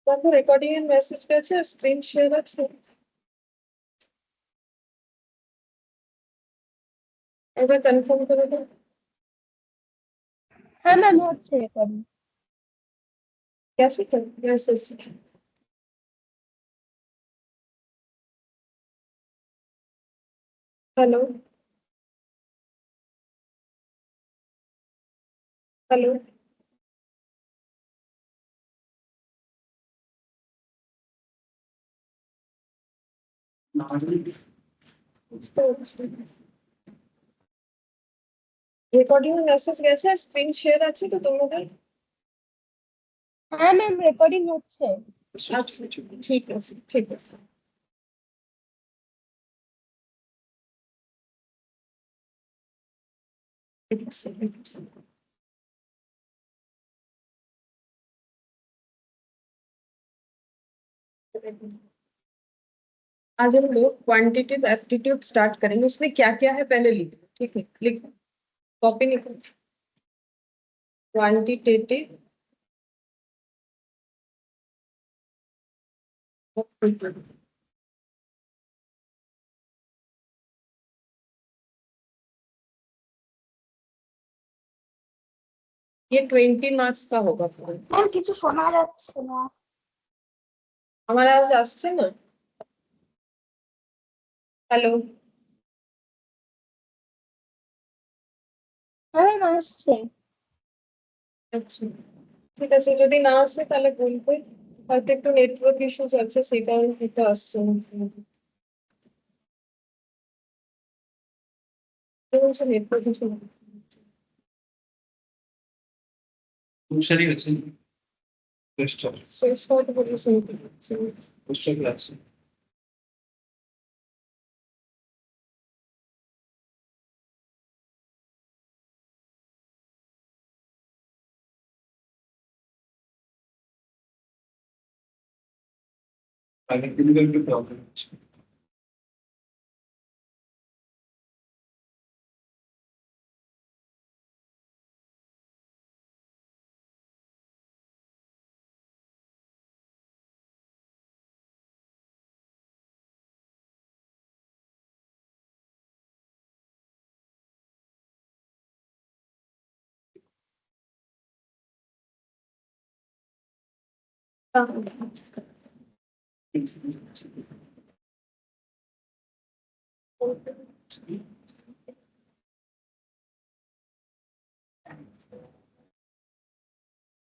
দেখো রেকর্ডিং এর মেসেজ গেছে, স্ক্রিন শেয়ার আছে, একবার কনফার্ম করে দাও। হ্যাঁ ম্যাম, হচ্ছে রেকর্ডিং। গেছে তো মেসেজ? Hello hello. রেকর্ডিং এর মেসেজ গেছে আর স্ক্রিন শেয়ার আছে তো তোমাদের? হ্যাঁ ম্যাম, রেকর্ডিং হচ্ছে। আচ্ছা, ঠিক আছে ঠিক আছে। ঠিক আছে, ঠিক আছে। आज हम लोग क्वांटिटेटिव एप्टीट्यूड स्टार्ट करेंगे। उसमें क्या क्या है पहले लिखो, ठीक है? लिखो, कॉपी लिखो। क्वांटिटेटिव ये 20 मार्क्स का होगा पूरा। ম্যাম, কিছু শোনা যাচ্ছে না। हमारा आज আসছে না? হ্যালো। হ্যাঁ ম্যাম, আসছে। আচ্ছা, ঠিক আছে, যদি না আসে তাহলে বলবে, হয়তো একটু নেটওয়ার্ক ইস্যুস আছে সেই কারণে হয়তো আসছে না। নেটওয়ার্ক ইস্যু তুষারই হচ্ছে শেষ হয়তো বলে শুনতে পাচ্ছি না। পোস্টার আছে। আগের দিনকে একটু প্রবলেম হচ্ছে।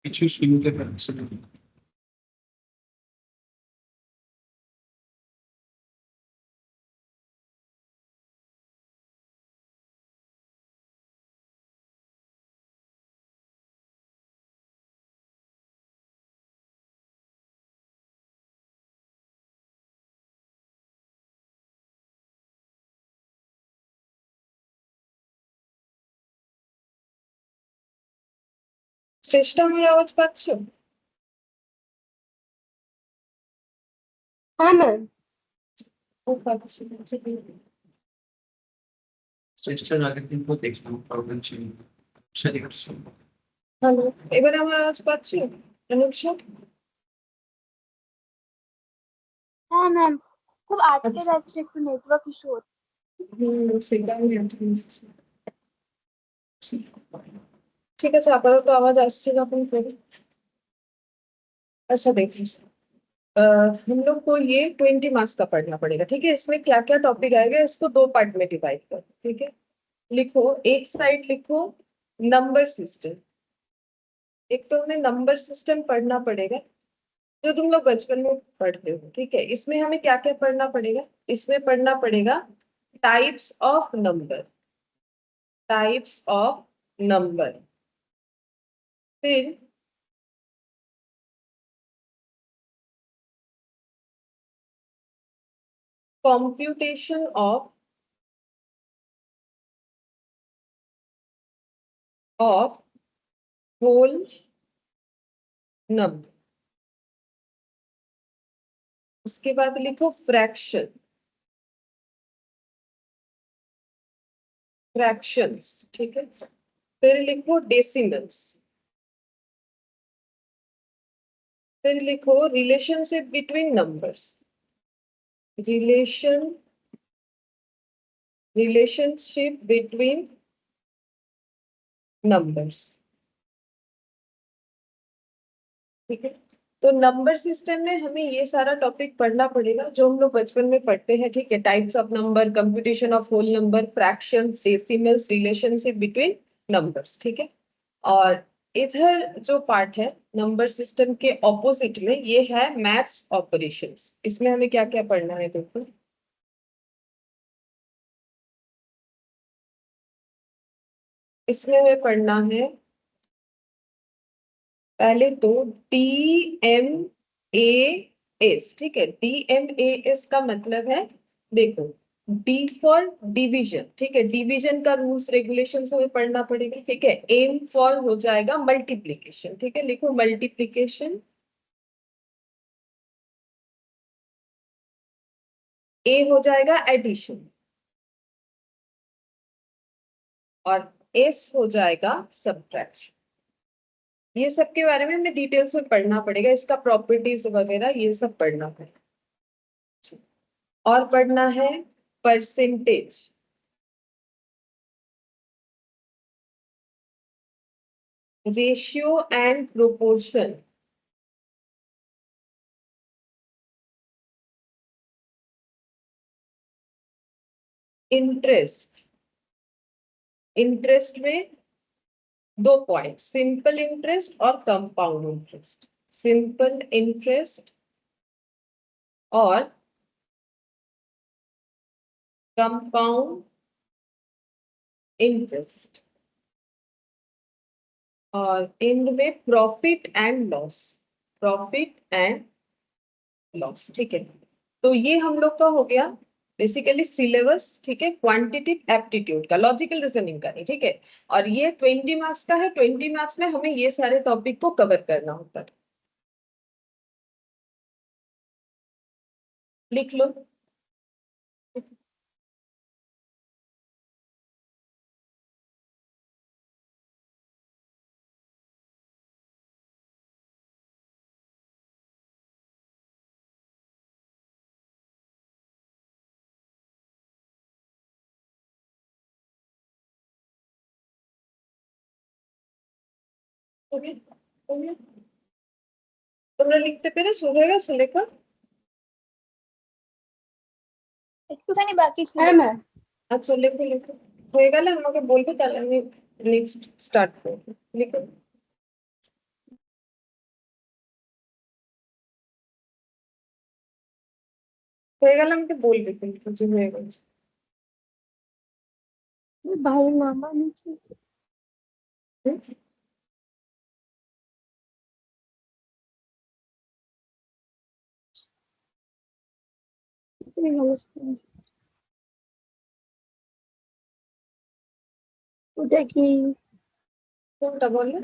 কিছু শুনতে পাচ্ছে না। শ্রেষ্ঠা, আমার আওয়াজ পাচ্ছ? হ্যাঁ ম্যাম। ও পাচ্ছি। চেষ্টার আগের দিন তো দেখলাম প্রবলেম ছিল। সেটা একটু শুনবো। হ্যালো, এবারে আমার আওয়াজ পাচ্ছ অনুষা? হ্যাঁ ম্যাম, খুব আটকে আচ্ছা, যাচ্ছে, একটু নেটওয়ার্ক ইস্যু হচ্ছে। সেই কারণে আটকে যাচ্ছে। ठीक है, আপাতত आवाज আসছে যখন করি। अच्छा देखिए, हम लोग को ये 20 मार्क्स का पढ़ना पड़ेगा, ठीक है? इसमें क्या क्या टॉपिक आएगा इसको दो पार्ट में डिवाइड करो, ठीक है? लिखो, एक साइड लिखो नंबर सिस्टम। एक तो हमें नंबर सिस्टम पढ़ना पड़ेगा जो तुम लोग बचपन में पढ़ते हो, ठीक है? इसमें हमें क्या क्या पढ़ना पड़ेगा? इसमें पढ़ना पड़ेगा types of number, types of number. फिर computation of whole number। उसके बाद लिखो फ्रैक्शन, फ्रैक्शंस, ठीक है? फिर लिखो डेसिमल्स, फिर लिखो relationship between numbers, relationship between numbers. ठीक है, तो नंबर सिस्टम में हमें ये सारा टॉपिक पढ़ना पड़ेगा जो हम लोग बचपन में पढ़ते हैं। ठीक है, types of number, computation of whole number, fractions, decimals, relationship between numbers. ठीक है, और इधर जो पार्ट है नंबर सिस्टम के ऑपोजिट में, ये है मैथ्स ऑपरेशंस। इसमें हमें क्या क्या पढ़ना है देखो। इसमें हमें पढ़ना है पहले तो DMAS। ठीक है, DMAS का मतलब है, देखो, D फॉर डिवीजन। ठीक है, डिवीजन का रूल्स रेगुलेशन हमें पढ़ना पड़ेगा। ठीक है, एम फॉर हो जाएगा मल्टीप्लीकेशन। ठीक है, लिखो मल्टीप्लीकेशन। ए हो जाएगा एडिशन, और एस हो जाएगा सब्ट्रैक्शन। ये सब के बारे में हमें डिटेल्स में पढ़ना पड़ेगा, इसका प्रॉपर्टीज वगैरह ये सब पढ़ना पड़ेगा। और पढ़ना है percentage, ratio and proportion, interest. Interest में दो पॉइंट, सिंपल इंटरेस्ट और कंपाउंड इंटरेस्ट। सिंपल इंटरेस्ट और कंपाउंड इंटरेस्ट। और एंड में profit and loss, profit and loss. ठीक है, तो ये हम लोग का हो गया बेसिकली सिलेबस। ठीक है, क्वांटिटेटिव एप्टीट्यूड का, लॉजिकल रीजनिंग का नहीं। ठीक है, और ये 20 मार्क्स का है। 20 मार्क्स में हमें ये सारे टॉपिक को कवर करना होता है। लिख लो। हो गया? हो गया? তোমরা লিখতে পেরেছো? হয়ে গেছে লেখা? একটুখানি বাকি ছিল। হ্যাঁ ম্যাম। আচ্ছা, লেখো লেখো। হয়ে গেলে আমাকে বলবে, তাহলে আমি নেক্সট স্টার্ট করবো। লিখো। হয়ে গেলে আমাকে বলবে কিন্তু যে হয়ে গেছে। ভাই মামা নিচে হুম? ওটা কি? কোনটা বলো?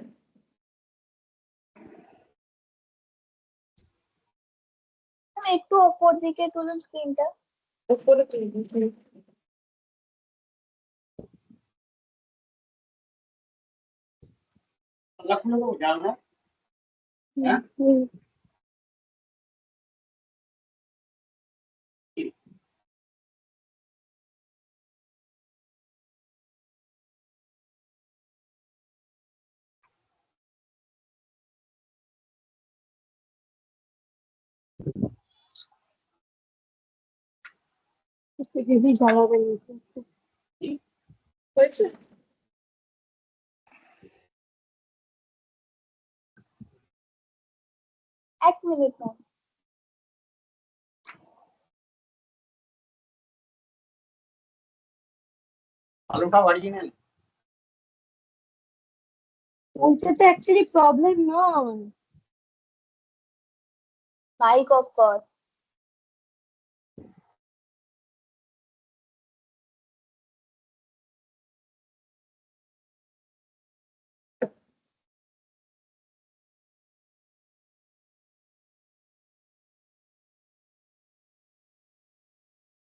তুমি একটু ওপর দিকে তুলুন স্ক্রিনটা। উপরে তুলবো। হুম। হুম। দিদি জ্বালাবে নিচে। হয়েছে? এক মিনিট ম্যাম। আলুটা অরিজিনাল বলছে তো অ্যাকচুয়ালি প্রবলেম নয়। মাইক অফ কর।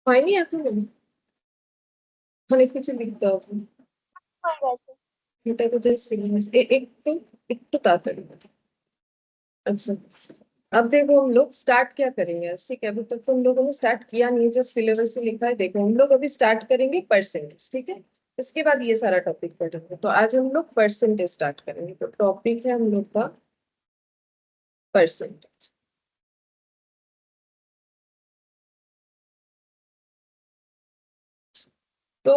হয়নি এখনো? অনেক কিছু লিখতে হবে। হয়ে গেছে। এটা তো জাস্ট সিলেবাস। একটু একটু তাড়াতাড়ি। আচ্ছা, अब देखो हम लोग स्टार्ट क्या करेंगे, ठीक है, अभी तक तो हम लोगों ने स्टार्ट किया नहीं, जस्ट सिलेबस से लिखा है। देखो हम लोग अभी स्टार्ट करेंगे परसेंटेज, ठीक है, इसके बाद ये सारा टॉपिक पढ़ेंगे। तो आज हम लोग परसेंटेज स्टार्ट करेंगे। तो टॉपिक है हम लोग का परसेंटेज। तो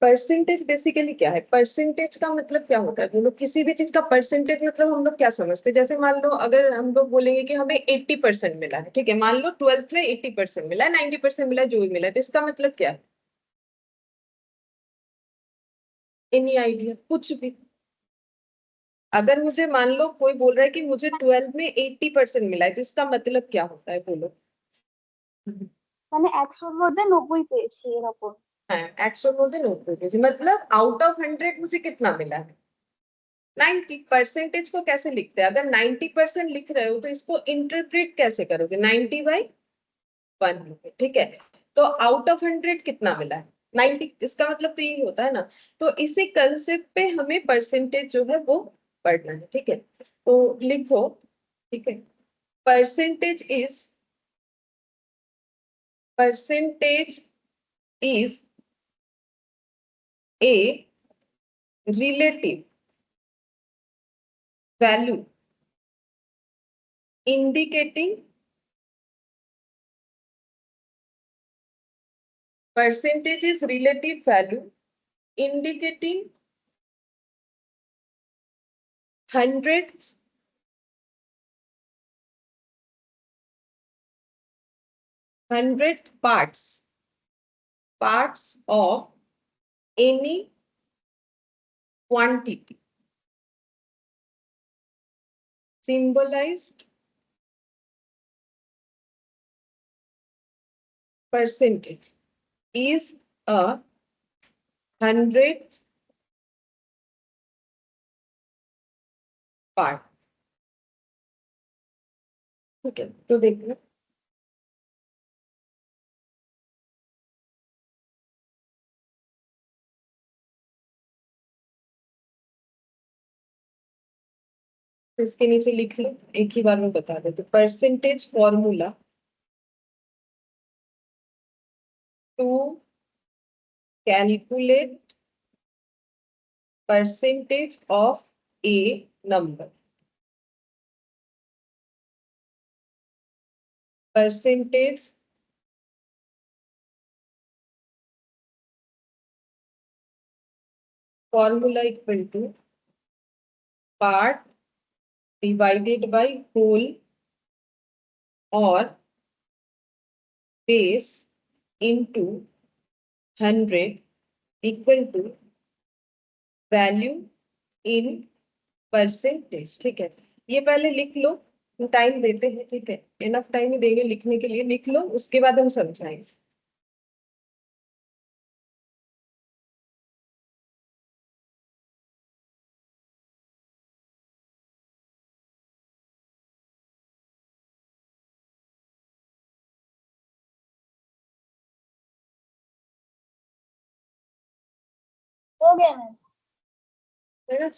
परसेंटेज बेसिकली क्या है? परसेंटेज का मतलब क्या होता है बोलो? किसी भी चीज का परसेंटेज मतलब हम लोग क्या समझते हैं? जैसे मान लो अगर हम लोग बोलेंगे कि हमें 80% मिला है, ठीक है, मान लो 12th में 80% मिला है, 90% मिला है, जो भी मिला है, तो इसका मतलब क्या है? Any idea? कुछ भी। अगर मुझे मान लो कोई बोल रहा है कि मुझे 12 में 80% मिला है, तो इसका मतलब क्या होता है बोलो? মানে 100 এর মধ্যে 90 পেয়েছি এরকম। हाँ, 190 मतलब आउट ऑफ 100 मुझे कितना मिला है? 90। परसेंटेज को कैसे लिखते हैं? अगर 90% लिख रहे हो तो इसको इंटरप्रेट कैसे करोगे? 90/1, ठीक है। तो आउट ऑफ 100 कितना मिला है? 90। इसका मतलब तो यही होता है ना। तो इसी कंसेप्ट पे हमें परसेंटेज जो है वो पढ़ना है, ठीक है। तो लिखो, ठीक है, percentage is a relative value indicating percentage is relative value indicating hundredths parts of any quantity symbolized percentage is a hundredth part, ठीक है। तो देखो इसके नीचे लिख लो, एक ही बार में बता देते। Percentage formula to calculate percentage of a number, percentage formula equal to part divided by whole or base into 100 equal to value in percentage, ठीक है। ये पहले लिख लो, टाइम देते हैं, ठीक है, इनफ टाइम ही देंगे लिखने के लिए। लिख लो, उसके बाद हम समझाएंगे। हो गया मैम। है ना?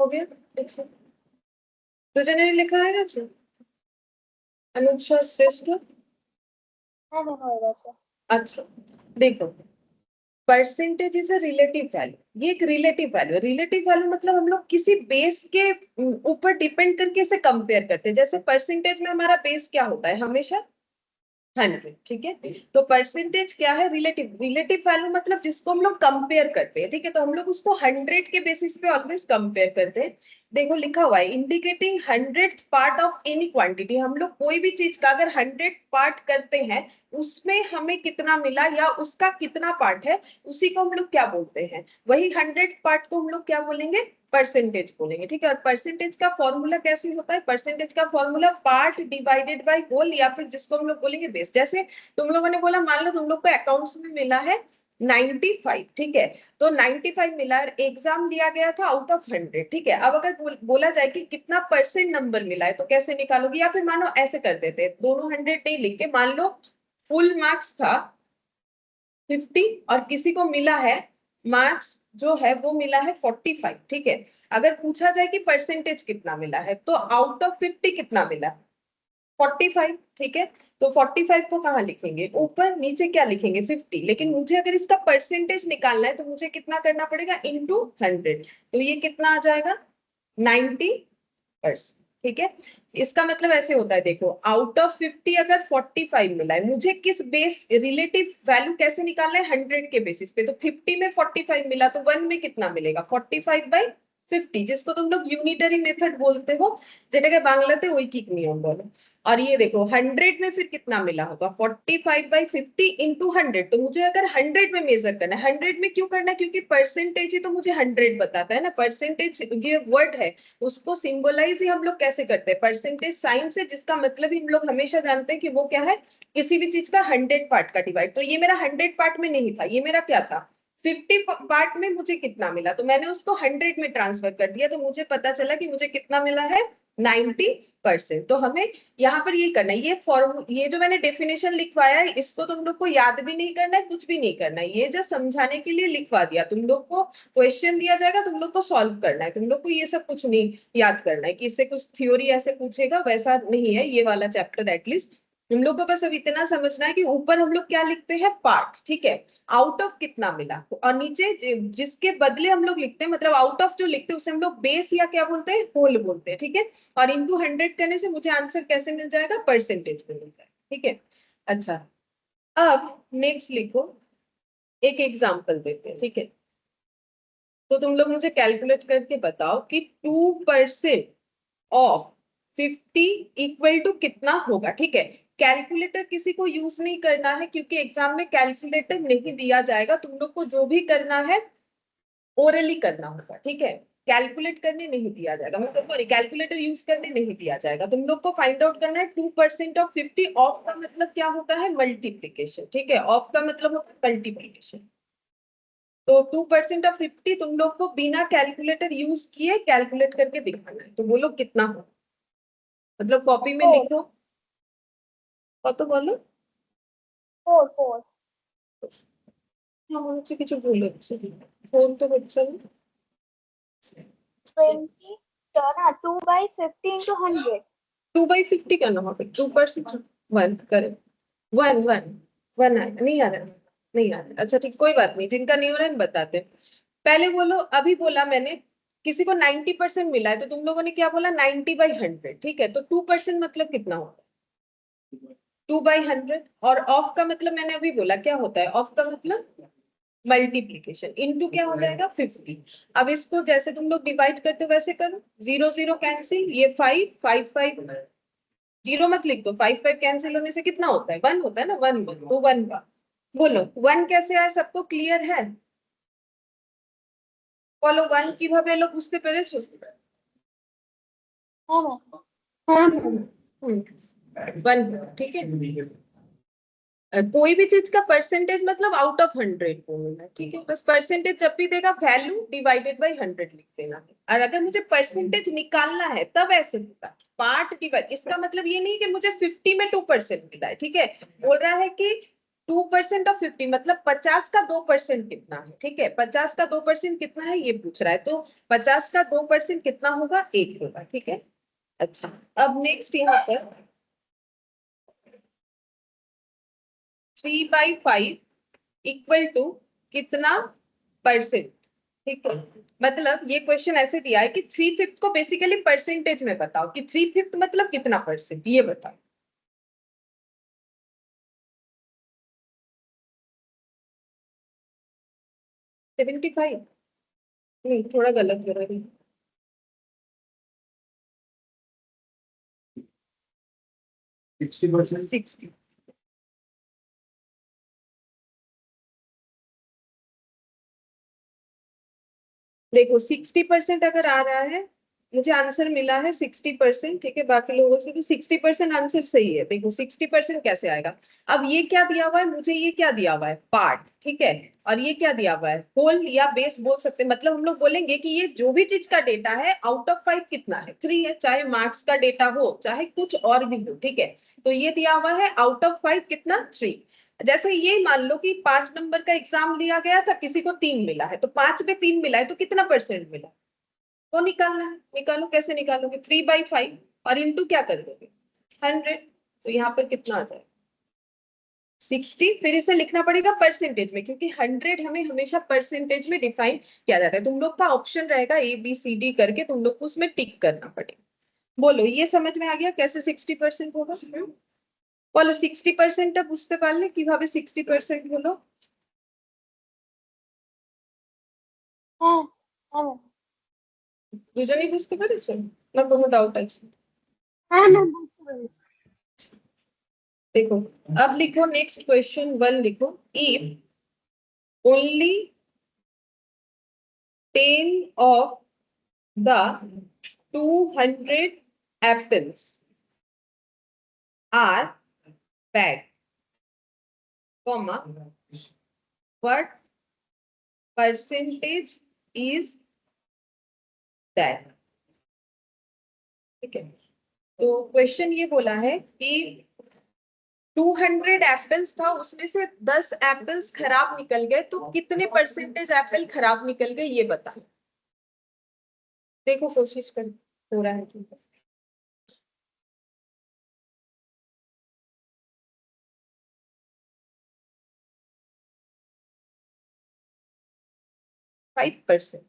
हो गया, लिख लो। দুজনে লেখা হয়ে গেছে? अनुज श्रेष्ठ। হ্যাঁ ম্যাম হয়ে গেছে। अच्छा, देखो, percentage is a relative value. ये एक रिलेटिव वैल्यू, रिलेटिव वैल्यू मतलब हम लोग किसी बेस के ऊपर डिपेंड करके इसे कंपेयर करते हैं। जैसे परसेंटेज में हमारा बेस क्या होता है? हमेशा 100, ठीक है। तो परसेंटेज क्या है? रिलेटिव वैल्यू मतलब जिसको हम लोग कंपेयर करते हैं, ठीक है। तो हम लोग उसको 100 के बेसिस पे ऑलवेज कंपेयर करते हैं। देखो लिखा हुआ है indicating 100th part of any quantity. हम लोग कोई भी चीज का अगर 100 पार्ट करते हैं, उसमें हमें कितना मिला या उसका कितना पार्ट है, उसी को हम लोग क्या बोलते हैं? वही 100 पार्ट को हम लोग क्या बोलेंगे? परसेंटेज बोलेंगे, ठीक है। और परसेंटेज का फॉर्मूला कैसे होता है? परसेंटेज का formula part divided by whole, या फिर जिसको हम लोग बोलेंगे बेस। जैसे तुम लोगों ने बोला, मान लो तुम लोग को अकाउंट्स में मिला है 95, ठीक है, तो 95 मिला, एग्जाम दिया गया था आउट ऑफ 100, ठीक है। अब अगर बोला जाए कि कितना परसेंट नंबर मिला है, तो कैसे निकालोगे? या फिर मानो ऐसे कर देते हैं, दोनों 100 नहीं लिख के, मान लो फुल मार्क्स था 50 और किसी को मिला है मार्क्स जो है वो मिला है 45, ठीक है। अगर पूछा जाए कि परसेंटेज कितना मिला है, तो आउट ऑफ 50 कितना मिला? 45, ठीक है। तो 45 को कहाँ लिखेंगे? ऊपर, नीचे क्या लिखेंगे? 50। लेकिन मुझे अगर इसका परसेंटेज निकालना है तो मुझे कितना करना पड़ेगा? इनटू 100। तो ये कितना आ जाएगा? 90%, ठीक है। इसका मतलब ऐसे होता है, देखो, आउट ऑफ 50 अगर 45 मिला है, मुझे किस बेस, रिलेटिव वैल्यू कैसे निकालना है? 100 के बेसिस पे। तो 50 में 45 मिला तो 1 में कितना मिलेगा? 45/50, जिसको तुम लोग यूनिटरी मेथड बोलते हो, যেটাকে বাংলাতে ঐকিক নিয়ম বলে। और ये देखो 100 में फिर कितना मिला होगा? 45/50 इंटू 100। तो मुझे अगर 100 में मेजर करना है, 100 में क्यों करना है? क्योंकि परसेंटेज ही तो मुझे 100 बताता है ना। परसेंटेज ये वर्ड है, उसको सिंबलाइज ही हम लोग कैसे करते हैं? परसेंटेज साइन से, जिसका मतलब ही हम लोग हमेशा जानते हैं कि वो क्या है? किसी भी चीज का 100 पार्ट का डिवाइड। तो ये मेरा 100 पार्ट में नहीं था, ये मेरा क्या था? 50 पार्ट में मुझे कितना मिला, तो मैंने उसको 100 में ट्रांसफर कर दिया, तो मुझे पता चला कि मुझे कितना मिला है? 90%। तो हमें यहाँ पर ये करना है, ये जो मैंने डेफिनेशन लिखवाया है, इसको तुम लोग को याद भी नहीं करना है, कुछ भी नहीं करना है, ये जस्ट समझाने के लिए लिखवा दिया। तुम लोग को क्वेश्चन दिया जाएगा, तुम लोग को सॉल्व करना है, तुम लोग को ये सब कुछ नहीं याद करना है कि इससे कुछ थ्योरी ऐसे पूछेगा, वैसा नहीं है ये वाला चैप्टर। एटलीस्ट तुम लोग को बस अब इतना समझना है कि ऊपर हम लोग क्या लिखते हैं? पार्ट, ठीक है, आउट ऑफ कितना मिला, और नीचे जिसके बदले हम लोग लिखते हैं, मतलब आउट ऑफ जो लिखते हैं उसे हम लोग बेस या क्या बोलते हैं? होल बोलते हैं, ठीक है। और इनटू 100 करने से मुझे आंसर कैसे मिल जाएगा? परसेंटेज में मिल जाएगा, ठीक है। अच्छा, अब नेक्स्ट लिखो, एक एग्जांपल देते हैं, ठीक है। तो तुम लोग मुझे कैलकुलेट करके बताओ कि 2% ऑफ 50 इक्वल टू कितना होगा, ठीक है। कैलकुलेटर किसी को यूज नहीं करना है, क्योंकि एग्जाम में कैलकुलेटर नहीं दिया जाएगा। तुम लोग को जो भी करना है ओरली करना होगा, ठीक है। कैलकुलेट करने नहीं दिया जाएगा, मतलब सॉरी, कैलकुलेटर यूज करने नहीं दिया जाएगा। तुम लोग को फाइंड आउट करना है 2% ऑफ 50। ऑफ का मतलब क्या होता है? मल्टीप्लीकेशन, ठीक है। ऑफ का मतलब होता है मल्टीप्लीकेशन। तो 2% ऑफ 50 तुम लोग को बिना कैलकुलेटर यूज किए कैलकुलेट करके दिखाना है। तो बोलो कितना हो, मतलब कॉपी में 4 लिखो और तो बोलो। 4 हाँ, মনে হচ্ছে কিছু ভুল হচ্ছে, ফোন তো হচ্ছে না। 20 ना 2/50 into 100 2/50 কেন হবে? 2%, 1 करें, 1 नहीं आ रहा, नहीं आ रहा। अच्छा ठीक, कोई बात नहीं, जिनका नहीं हो रहा है हम बताते हैं। पहले बोलो, अभी बोला मैंने किसी को 90% मिला है, तो तुम लोगों ने क्या बोला? 90/100, ठीक है। तो 2% मतलब कितना होगा? 2/100। और ऑफ का मतलब मैंने अभी बोला क्या होता है? ऑफ का मतलब मल्टीप्लीकेशन, इनटू क्या हो जाएगा? 50। अब इसको जैसे तुम लोग डिवाइड करते हो वैसे करो, 0 0 कैंसिल, ये 5 5 5, जीरो मत लिख दो, 5 5 कैंसिल होने से कितना होता है? 1 होता है ना, 1 तो 1 का। बोलो 1 कैसे आया? सबको क्लियर है? बोलो 1 কিভাবে এলো বুঝতে পেরেছো? है ना। हाँ मैम। 1, ठीक है। कोई भी चीज का परसेंटेज मतलब आउट ऑफ 100 बोलना है, ठीक है। बस परसेंटेज जब भी देगा वैल्यू डिवाइडेड बाय 100 लिख देना है। और अगर मुझे परसेंटेज निकालना है तब ऐसे होता है, पार्ट डिवाइड। इसका मतलब ये नहीं कि मुझे 50 में 2% मिला है, ठीक है। बोल रहा है कि 2% ऑफ 50 मतलब 50 का 2% कितना है, ठीक है। 50 का 2% कितना है ये पूछ रहा है, तो 50 का 2% कितना होगा? 1 होगा, ठीक है। अच्छा, अब नेक्स्ट यहाँ पर 3/5 इक्वल टू कितना परसेंट, ठीक है। मतलब ये क्वेश्चन ऐसे दिया है कि 3/5 को बेसिकली परसेंटेज में बताओ, कि 3/5 मतलब कितना परसेंट, ये बताओ। सेवेंटी फाइव नहीं, थोड़ा गलत हो रहा है। 60%. 60। देखो 60% अगर आ रहा है, मुझे आंसर मिला है 60%, ठीक है, बाकी लोगों से तो 60% आंसर सही है। देखो 60% कैसे आएगा? अब ये क्या दिया हुआ है मुझे, ये क्या दिया हुआ है? पार्ट, ठीक है, और ये क्या दिया हुआ है? होल या बेस बोल सकते हैं। मतलब हम लोग बोलेंगे कि ये जो भी चीज का डेटा है आउट ऑफ 5 कितना है? 3 है, चाहे मार्क्स का डेटा हो चाहे कुछ और भी हो, ठीक है। तो ये दिया हुआ है आउट ऑफ 5 कितना? 3। जैसे ये मान लो कि 5 नंबर का एग्जाम लिया गया था, किसी को 3 मिला है, तो 5 में 3 मिला है तो कितना परसेंट मिला? वो निकालना है। निकालो, कैसे निकालोगे? 3/5 और इंटू क्या कर दोगे? 100। तो यहाँ पर कितना आ जाएगा? 60। फिर इसे लिखना पड़ेगा परसेंटेज में, क्योंकि 100 हमें हमेशा परसेंटेज में डिफाइन किया जाता है। तुम लोग का ऑप्शन रहेगा ABCD करके, तुम लोग को उसमें टिक करना पड़ेगा। बोलो, ये समझ में आ गया कैसे 60% होगा? बोलो 60% বুঝতে পারলে কিভাবে 60% হলো? হ্যাঁ হ্যাঁ দুজনেই বুঝতে পেরেছো না কোনো ডাউট আছে? হ্যাঁ ম্যাম বুঝতে পেরেছি। देखो, अब लिखो नेक्स्ट क्वेश्चन 1 लिखो। If only 10 of the 200 apples are bad, comma, what percentage is that? ठीक है, तो क्वेश्चन ये बोला है कि 200 एप्पल्स था, उसमें से 10 एप्पल्स खराब निकल गए, तो कितने परसेंटेज एप्पल खराब निकल गए ये बता। देखो कोशिश कर, हो रहा है कि 5%।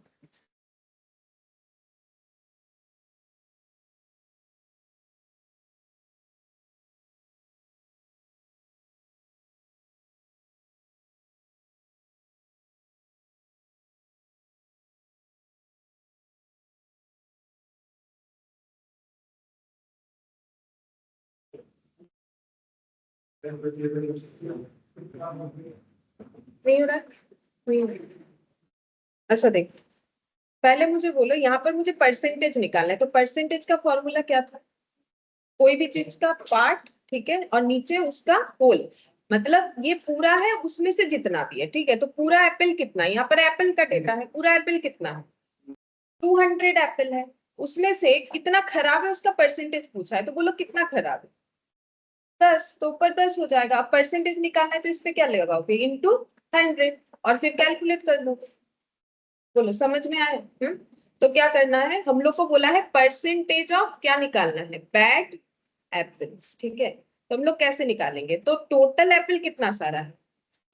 नहीं हो रहा? नहीं हो रहा। अच्छा देख, पहले मुझे बोलो, यहाँ पर मुझे परसेंटेज निकालना है, तो परसेंटेज का फॉर्मूला क्या था? कोई भी चीज का पार्ट, ठीक है, और नीचे उसका होल। मतलब ये पूरा है, उसमें से जितना भी है, ठीक है। तो पूरा एप्पल कितना है? यहाँ पर एप्पल का डेटा है, पूरा एप्पल कितना है? 200 एप्पल है, उसमें से कितना खराब है उसका परसेंटेज पूछा है, तो बोलो कितना खराब है? 10। तो ऊपर 10 हो जाएगा। अब परसेंटेज निकालना है तो इस पे क्या लगाओगे? इंटू 100, और फिर कैलकुलेट कर लो। बोलो समझ में आया? तो क्या करना है, हम लोग को बोला है परसेंटेज ऑफ क्या निकालना है? बैड एप्पल्स, ठीक है। तो हम लोग कैसे निकालेंगे? तो टोटल एप्पल कितना सारा है?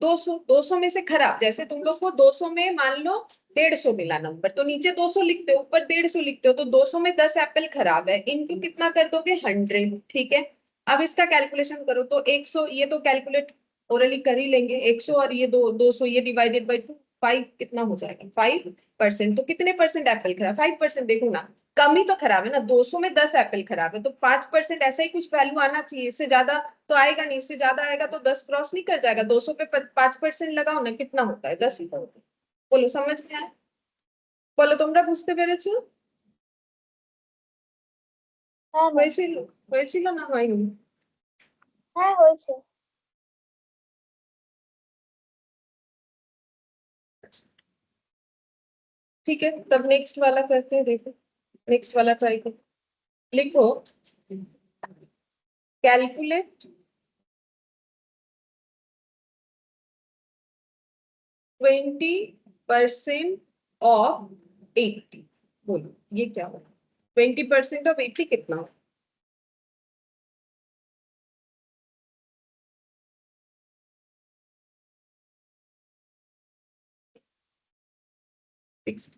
200। 200 में से खराब, जैसे तुम लोग को 200 में मान लो 150 मिला नंबर, तो नीचे 200 लिखते हो, ऊपर 150 लिखते हो, तो 200 में 10 एप्पल खराब है, इनटू कितना कर दोगे? 100, ठीक है। अब इसका कैलकुलेशन करो, तो 100, ये तो कैलकुलेट ओरली कर ही लेंगे। 100 और ये 200, ये डिवाइडेड बाई 2, 5 कितना हो जाएगा? 5%। तो कितने परसेंट एप्पल खराब? 5%। देखो ना, कम ही तो खराब है ना, 200 में 10 एप्पल खराब है, तो 5% ऐसा ही कुछ वैल्यू आना चाहिए। इससे ज्यादा तो आएगा नहीं, इससे ज्यादा आएगा तो 10 क्रॉस नहीं कर जाएगा। 200 पे 5% लगाओ ना, कितना होता है? 10 ही तो होता है। बोलो समझ में आया? बोलो তোমরা বুঝতে পেরেছো? হ্যাঁ ম্যাম হয়েছিল? হয়েছিল না হয়নি? হ্যাঁ হয়েছে ठीक है, तब नेक्स्ट वाला करते हैं। देखो नेक्स्ट वाला ट्राई करो। लिखो, कैलकुलेट 20% ऑफ 80। बोलो ये क्या होगा? 20% ऑफ 80 कितना हो? 60।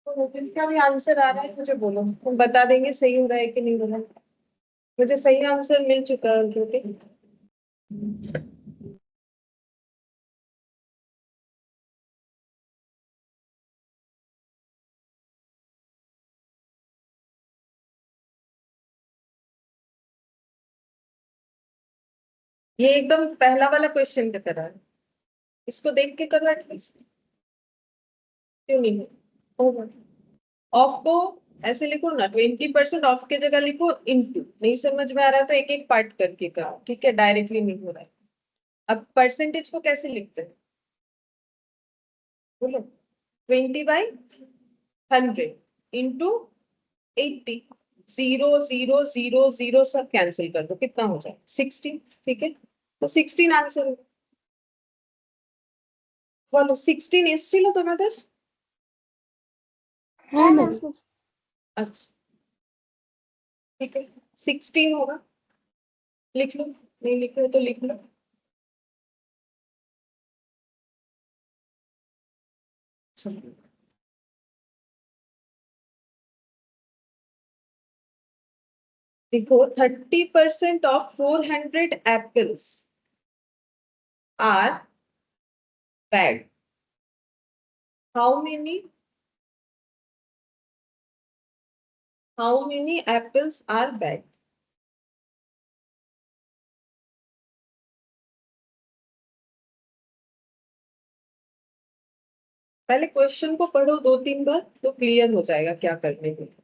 तो जिसका भी आंसर आ रहा है मुझे बोलो, तुम बता देंगे सही हो रहा है कि नहीं हो रहा है। मुझे सही आंसर मिल चुका है क्योंकि ये एकदम पहला वाला क्वेश्चन की तरह है, इसको देख के करो एटलीस्ट। क्यों नहीं होगा? ऑफ को ऐसे लिखो ना, 20% ऑफ की जगह लिखो इनटू। नहीं समझ में आ रहा है तो एक एक पार्ट करके करो, ठीक है, डायरेक्टली नहीं हो रहा है। अब परसेंटेज को कैसे लिखते हैं, बोलो। 20/100 इंटू 80। 0 0 0 0 सब कैंसिल कर दो, कितना हो जाए 16, ठीक है। तो 16 आंसर है। बोलो 16 এসেছিল তোমাদের? হ্যাঁ हाँ ম্যাম मैम। अच्छा ठीक है, 16 होगा। लिख लो, नहीं लिख लो तो लिख लो। चलो। देखो 30% of 400 apples are bad. How many apples are bad? पहले क्वेश्चन को पढ़ो 2-3 बार तो क्लियर हो जाएगा क्या करने के लिए।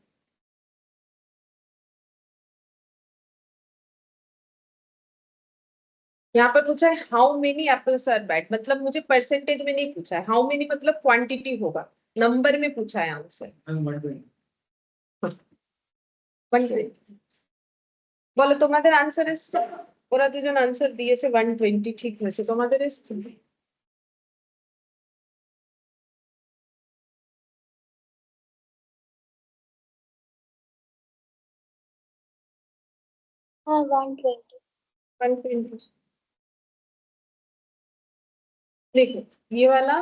यहाँ पर पूछा है how many apples are bad, मतलब मुझे परसेंटेज में नहीं पूछा है। हाउ मेनी मतलब क्वांटिटी होगा, नंबर में पूछा है आंसर। I'm wondering. 120 বলো তোমাদের আনসার এসছে? ওরা দুজন আনসার দিয়েছে 120, ঠিক হয়েছে, তোমাদের এসছে? হ্যাঁ 120। 120। देखो ये वाला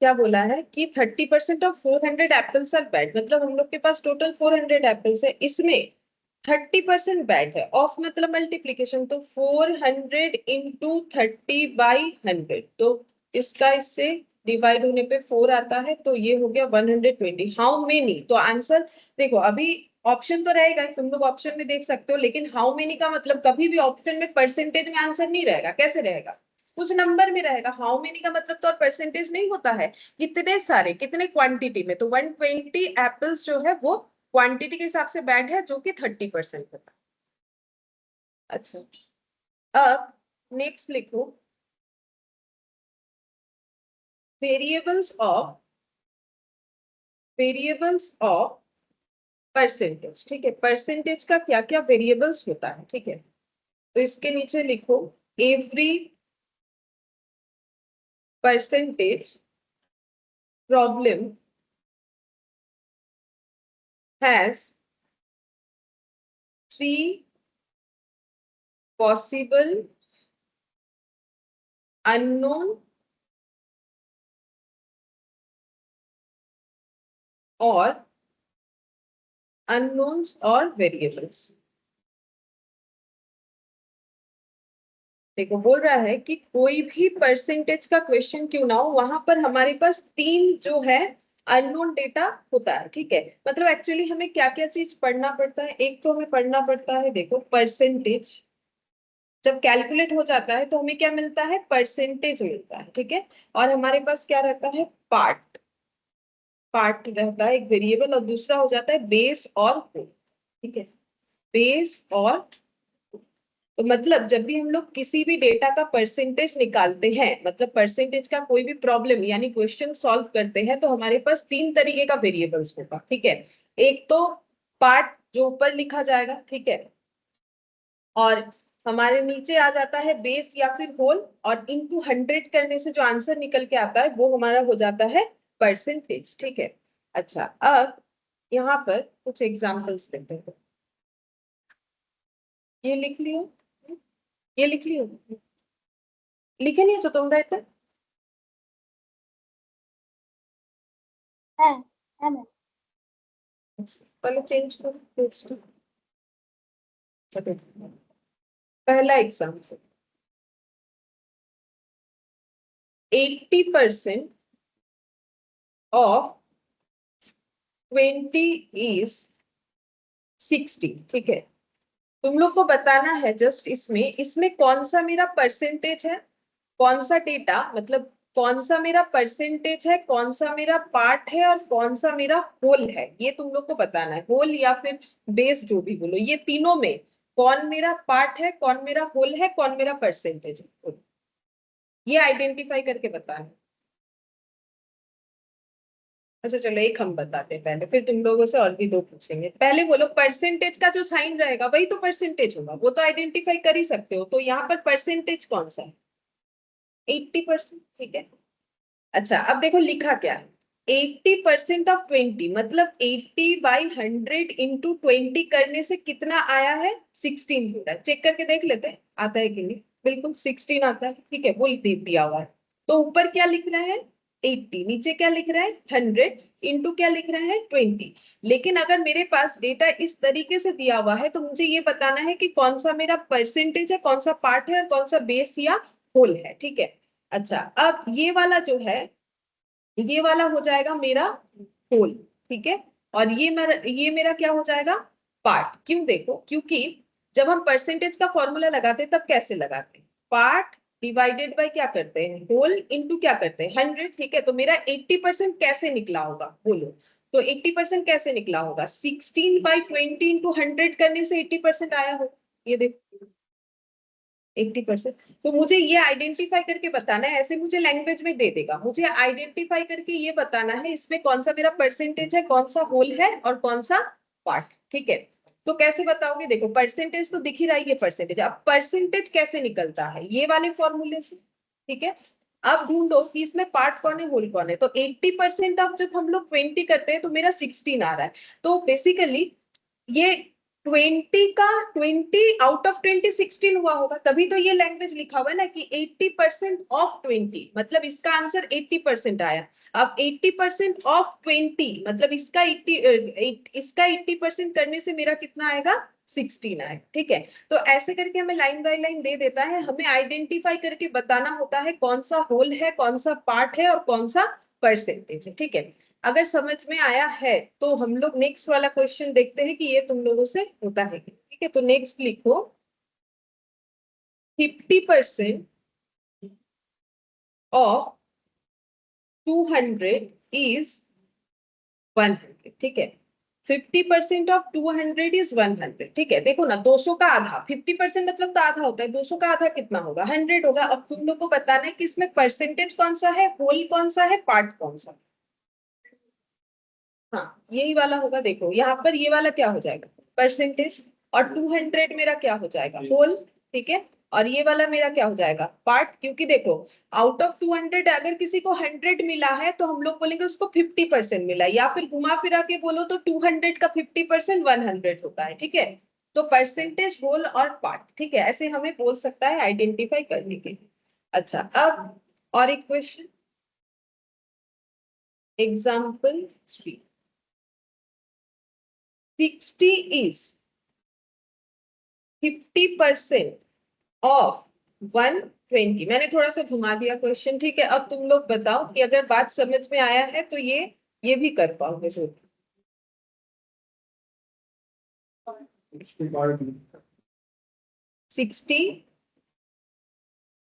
क्या बोला है कि 30% ऑफ 400 एप्पल्स आर बैड, मतलब हम लोग के पास टोटल 400 एप्पल्स है, इसमें 30% बैड है। ऑफ मतलब मल्टीप्लीकेशन, तो 400 इंटू 30/100, तो इसका इससे डिवाइड होने पे 4 आता है, तो ये हो गया 120। हाउ मेनी, तो आंसर देखो अभी ऑप्शन तो रहेगा, तुम लोग ऑप्शन में देख सकते हो, लेकिन हाउ मेनी का मतलब कभी भी ऑप्शन में परसेंटेज में आंसर नहीं रहेगा। कैसे रहेगा? कुछ नंबर में रहेगा। हाउ मेनी का मतलब तो और परसेंटेज नहीं होता है, कितने सारे, कितने क्वांटिटी में। तो 120 एप्पल्स जो है वो क्वांटिटी के हिसाब से बैड है, जो कि 30% होता है। अच्छा, अब नेक्स्ट लिखो वेरिएबल्स ऑफ परसेंटेज। ठीक है, परसेंटेज का क्या क्या वेरिएबल्स होता है, ठीक है। तो इसके नीचे लिखो every percentage problem has 3 possible unknown और unknowns और वेरिएबल्स। देखो बोल रहा है कि कोई भी परसेंटेज का क्वेश्चन क्यों ना हो, वहां पर हमारे पास 3 जो है अननोन डेटा होता है, ठीक है। मतलब एक्चुअली हमें क्या क्या चीज पढ़ना पड़ता है, एक तो हमें पढ़ना पड़ता है, देखो परसेंटेज जब कैलकुलेट हो जाता है तो हमें क्या मिलता है, परसेंटेज मिलता है, ठीक है। और हमारे पास क्या रहता है, पार्ट पार्ट रहता है एक वेरिएबल, और दूसरा हो जाता है बेस और होल, ठीक है। बेस और तो मतलब जब भी हम लोग किसी भी डेटा का परसेंटेज निकालते हैं, मतलब परसेंटेज का कोई भी प्रॉब्लम यानी क्वेश्चन सॉल्व करते हैं, तो हमारे पास 3 तरीके का वेरिएबल्स होगा, ठीक है। एक तो पार्ट जो ऊपर लिखा जाएगा, ठीक है, और हमारे नीचे आ जाता है बेस या फिर होल, और इनटू 100 करने से जो आंसर निकल के आता है वो हमारा हो जाता है परसेंटेज, ठीक है। अच्छा, अब यहाँ पर कुछ एग्जाम्पल्स देखते हैं। ये लिख लियो, ये लिख लियो, लिखे नहीं तो तुम रहते। হ্যাঁ হ্যাঁ ম্যাম। पहले चेंज करो पेज टू। पहला एग्जाम्पल, 80% ऑफ 20 इज 60, ठीक है। तुम लोग को बताना है जस्ट इसमें कौन सा मेरा परसेंटेज है, कौन सा डेटा मतलब कौन सा मेरा परसेंटेज है, कौन सा मेरा पार्ट है और कौन सा मेरा होल है, ये तुम लोग को बताना है। होल या फिर बेस जो भी बोलो, ये तीनों में कौन मेरा पार्ट है, कौन मेरा होल है, कौन मेरा परसेंटेज है, ये आइडेंटिफाई करके बताना है। अच्छा चलो एक हम बताते हैं पहले, फिर तुम लोगों से और भी दो पूछेंगे। पहले बोलो परसेंटेज का जो साइन रहेगा वही तो परसेंटेज होगा, वो तो आइडेंटिफाई कर ही सकते हो। तो यहाँ पर परसेंटेज कौन सा है? 80%, ठीक है। अच्छा अब देखो लिखा क्या है, 80% ऑफ 20 मतलब 80/100 इंटू 20 करने से कितना आया है? 16 होता है। चेक करके देख लेते हैं आता है कि नहीं। बिल्कुल 16 आता है, ठीक है, बोल दिया हुआ है। तो ऊपर क्या लिख रहा है? 80, नीचे क्या लिख रहा है? 100 इंटू क्या लिख रहा है? 20। लेकिन अगर मेरे पास डेटा इस तरीके से दिया हुआ है तो मुझे ये बताना है कि कौन सा मेरा परसेंटेज है, कौन सा पार्ट है और कौन सा बेस या होल है, ठीक है। अच्छा अब ये वाला जो है, ये वाला हो जाएगा मेरा होल, ठीक है। और ये मेरा क्या हो जाएगा? पार्ट। क्यों? देखो क्योंकि जब हम परसेंटेज का फॉर्मूला लगाते हैं तब कैसे लगाते हैं? पार्ट डिवाइडेड बाय क्या करते हैं? होल इंटू क्या करते हैं? 100, ठीक है। तो मेरा 80% कैसे निकला होगा बोलो? तो 80% कैसे निकला होगा? 16/20 इंटू 100 करने से 80% आया होगा। ये देखो 80%। तो मुझे ये आइडेंटिफाई करके बताना है, ऐसे मुझे लैंग्वेज में दे देगा, मुझे आइडेंटिफाई करके ये बताना है इसमें कौन सा मेरा परसेंटेज है, कौन सा होल है और कौन सा पार्ट, ठीक है। तो कैसे बताओगे? देखो परसेंटेज तो दिख ही रहा है, ये परसेंटेज। अब परसेंटेज कैसे निकलता है? ये वाले फॉर्मूले से, ठीक है। अब ढूंढो कि इसमें पार्ट कौन है, होल कौन है। तो 80% ऑफ जब हम लोग 20 करते हैं तो मेरा 16 आ रहा है। तो बेसिकली ये 20 का 20 आउट ऑफ 20 16 हुआ होगा, तभी तो ये लैंग्वेज लिखा हुआ है ना कि 80% ऑफ 20, मतलब इसका आंसर 80% आया। अब 80% ऑफ 20 मतलब इसका 80% करने से मेरा कितना आएगा? 16 आएगा, ठीक है। तो ऐसे करके हमें लाइन बाय लाइन दे देता है, हमें आइडेंटिफाई करके बताना होता है कौन सा होल है, कौन सा पार्ट है और कौन सा परसेंटेज है, ठीक है। अगर समझ में आया है तो हम लोग नेक्स्ट वाला क्वेश्चन देखते हैं कि ये तुम लोगों से होता है, ठीक है। तो नेक्स्ट लिखो 50% ऑफ 200 इज 100, ठीक है। 50% ऑफ 200 इज 100, ठीक है। देखो ना 200 का आधा, 50% मतलब तो आधा होता है, 200 का आधा कितना होगा? 100 होगा। अब तुम लोग को बताना है कि इसमें परसेंटेज कौन सा है, होल कौन सा है, पार्ट कौन सा है। हाँ यही वाला होगा। देखो यहाँ पर ये वाला क्या हो जाएगा? परसेंटेज। और 200 मेरा क्या हो जाएगा? होल, ठीक है। और ये वाला मेरा क्या हो जाएगा? पार्ट। क्योंकि देखो आउट ऑफ 200 अगर किसी को 100 मिला है तो हम लोग बोलेंगे उसको 50% मिला, या फिर घुमा फिरा के बोलो तो 200 का 50% 100 होता है, ठीक है। तो परसेंटेज, होल और पार्ट, ठीक है, ऐसे हमें बोल सकता है आइडेंटिफाई करने के लिए। अच्छा अब और एक क्वेश्चन, एग्जाम्पल 3। 60 is 50% of 120। मैंने थोड़ा सा घुमा दिया क्वेश्चन, ठीक है। अब तुम लोग बताओ कि अगर बात समझ में आया है तो ये भी कर पाओगे तो। इसके बाद 60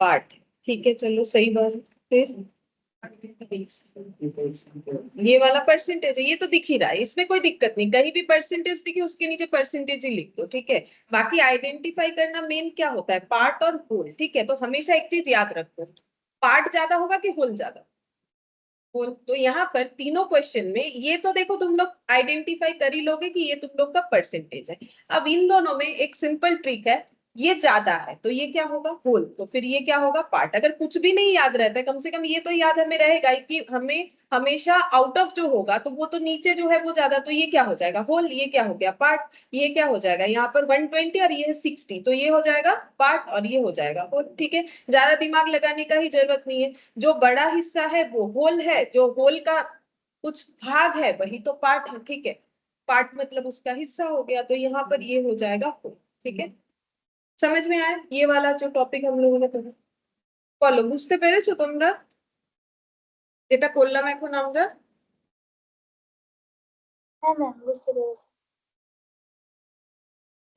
पार्ट, ठीक है, चलो सही बात है। फिर ये वाला परसेंटेज है, ये तो दिख ही रहा है, इसमें कोई दिक्कत नहीं, कहीं भी परसेंटेज दिखे उसके नीचे परसेंटेज ही लिख दो, ठीक है। बाकी आइडेंटिफाई करना मेन क्या होता है? पार्ट और होल, ठीक है। तो हमेशा एक चीज याद रखो, पार्ट ज्यादा होगा कि होल ज्यादा? होल। तो यहाँ पर तीनों क्वेश्चन में ये तो देखो तुम लोग आइडेंटिफाई कर ही लोगे कि ये तुम लोग का परसेंटेज है। अब इन दोनों में एक सिंपल ट्रिक है, ये ज्यादा है तो ये क्या होगा? होल। तो फिर ये क्या होगा? पार्ट। अगर कुछ भी नहीं याद रहता है, कम से कम ये तो याद हमें रहेगा ही कि हमें हमेशा आउट ऑफ जो होगा तो वो तो नीचे जो है वो ज्यादा, तो ये क्या हो जाएगा? होल। ये क्या हो गया? पार्ट। ये क्या हो जाएगा? यहाँ पर 120 और ये है 60, तो ये हो जाएगा पार्ट और ये हो जाएगा होल, ठीक है। ज्यादा दिमाग लगाने का ही जरूरत नहीं है। जो बड़ा हिस्सा है वो होल है, जो होल का कुछ भाग है वही तो पार्ट है, ठीक है। पार्ट मतलब उसका हिस्सा हो गया, तो यहाँ पर ये हो जाएगा होल, ठीक है। समझ में आया ये वाला जो टॉपिक हम लोगों ने पढ़ा? বলো বুঝতে পেরেছো তোমরা যেটা করলাম এখন আমরা? হ্যাঁ ম্যাম বুঝতে পেরেছি।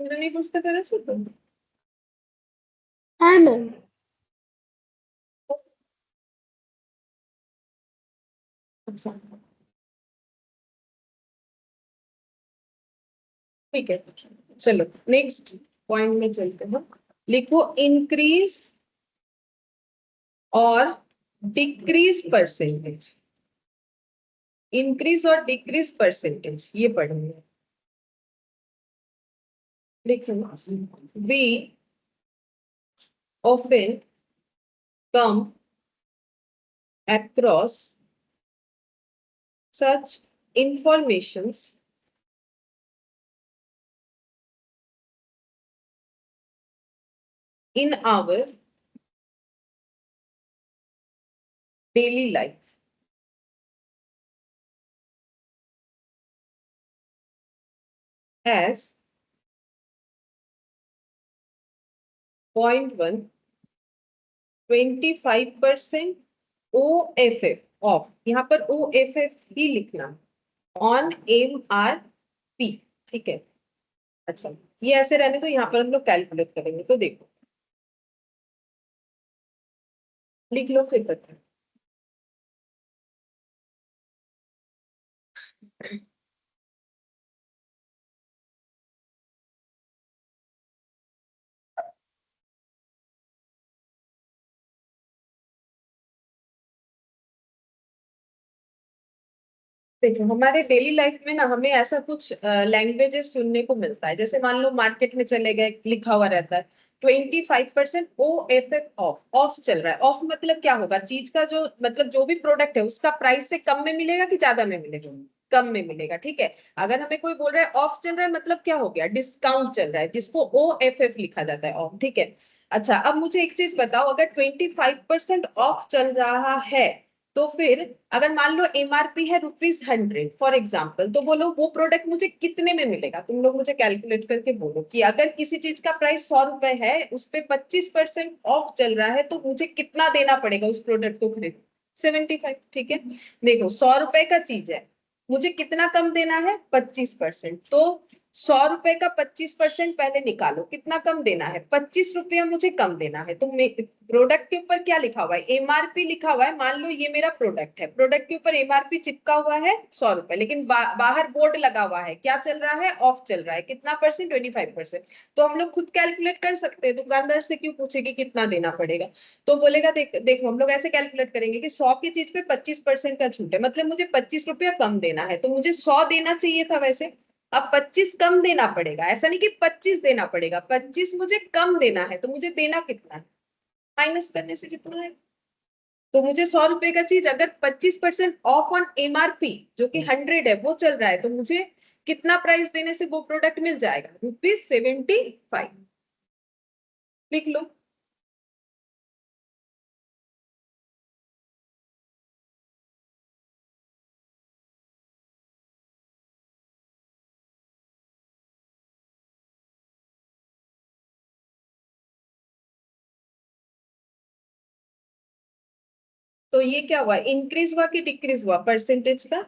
তোমরা নিয়ে বুঝতে পেরেছো তো? হ্যাঁ ম্যাম। अच्छा ठीक है, चलो नेक्स्ट पॉइंट में चलते हैं। लिखो इंक्रीज और डिक्रीज परसेंटेज। इंक्रीज और डिक्रीज परसेंटेज ये पढ़ेंगे। लिखो we often come across such informations in our daily life as point 1 25% OFF of, यहाँ पर OFF ही लिखना ऑन MRP। ठीक है, अच्छा ये ऐसे रहने तो यहाँ पर हम लोग कैलकुलेट करेंगे। तो देखो लिख लो फिर करते हैं। देखो हमारे डेली लाइफ में ना हमें ऐसा कुछ लैंग्वेजेस सुनने को मिलता है। जैसे मान लो मार्केट में चले गए, लिखा हुआ रहता है 25% OFF ऑफ। ऑफ चल रहा है, ऑफ मतलब क्या होगा, चीज का जो मतलब जो भी प्रोडक्ट है उसका प्राइस से कम में मिलेगा कि ज्यादा में मिलेगा, कम में मिलेगा। ठीक है, अगर हमें कोई बोल रहा है ऑफ चल रहा है मतलब क्या हो गया, डिस्काउंट चल रहा है, जिसको OFF लिखा जाता है ऑफ। ठीक है, अच्छा अब मुझे एक चीज बताओ, अगर 25% ऑफ चल रहा है तो फिर अगर मान लो MRP है ₹100 फॉर एग्जाम्पल, तो बोलो वो प्रोडक्ट मुझे कितने में मिलेगा। तुम लोग मुझे कैलकुलेट करके बोलो कि अगर किसी चीज का प्राइस ₹100 है, उस पे 25% ऑफ चल रहा है, तो मुझे कितना देना पड़ेगा उस प्रोडक्ट को खरीद 75। ठीक है, देखो ₹100 का चीज है, मुझे कितना कम देना है 25%। तो ₹100 का 25% पहले निकालो, कितना कम देना है, ₹25 मुझे कम देना है। तो प्रोडक्ट के ऊपर क्या लिखा हुआ है, MRP लिखा हुआ है। मान लो ये मेरा प्रोडक्ट है, प्रोडक्ट के ऊपर MRP चिपका हुआ है ₹100, लेकिन बाहर बोर्ड लगा हुआ है, क्या चल रहा है, ऑफ चल रहा है। कितना परसेंट, 25%। तो हम लोग खुद कैलकुलेट कर सकते हैं, दुकानदार से क्यों पूछेगी कितना देना पड़ेगा। तो बोलेगा देखो हम लोग ऐसे कैलकुलेट करेंगे कि 100 की चीज पे 25% का छूट है, मतलब मुझे ₹25 कम देना है, तो मुझे 100 देना चाहिए था वैसे, अब 25 कम देना पड़ेगा। ऐसा नहीं कि 25 देना पड़ेगा, 25 मुझे कम देना है, तो मुझे देना कितना है, माइनस करने से जितना है। तो मुझे ₹100 का चीज अगर 25% ऑफ ऑन MRP जो कि 100 है वो चल रहा है, तो मुझे कितना प्राइस देने से वो प्रोडक्ट मिल जाएगा, ₹75। लिख लो। तो ये क्या हुआ, इंक्रीज हुआ कि डिक्रीज हुआ परसेंटेज का,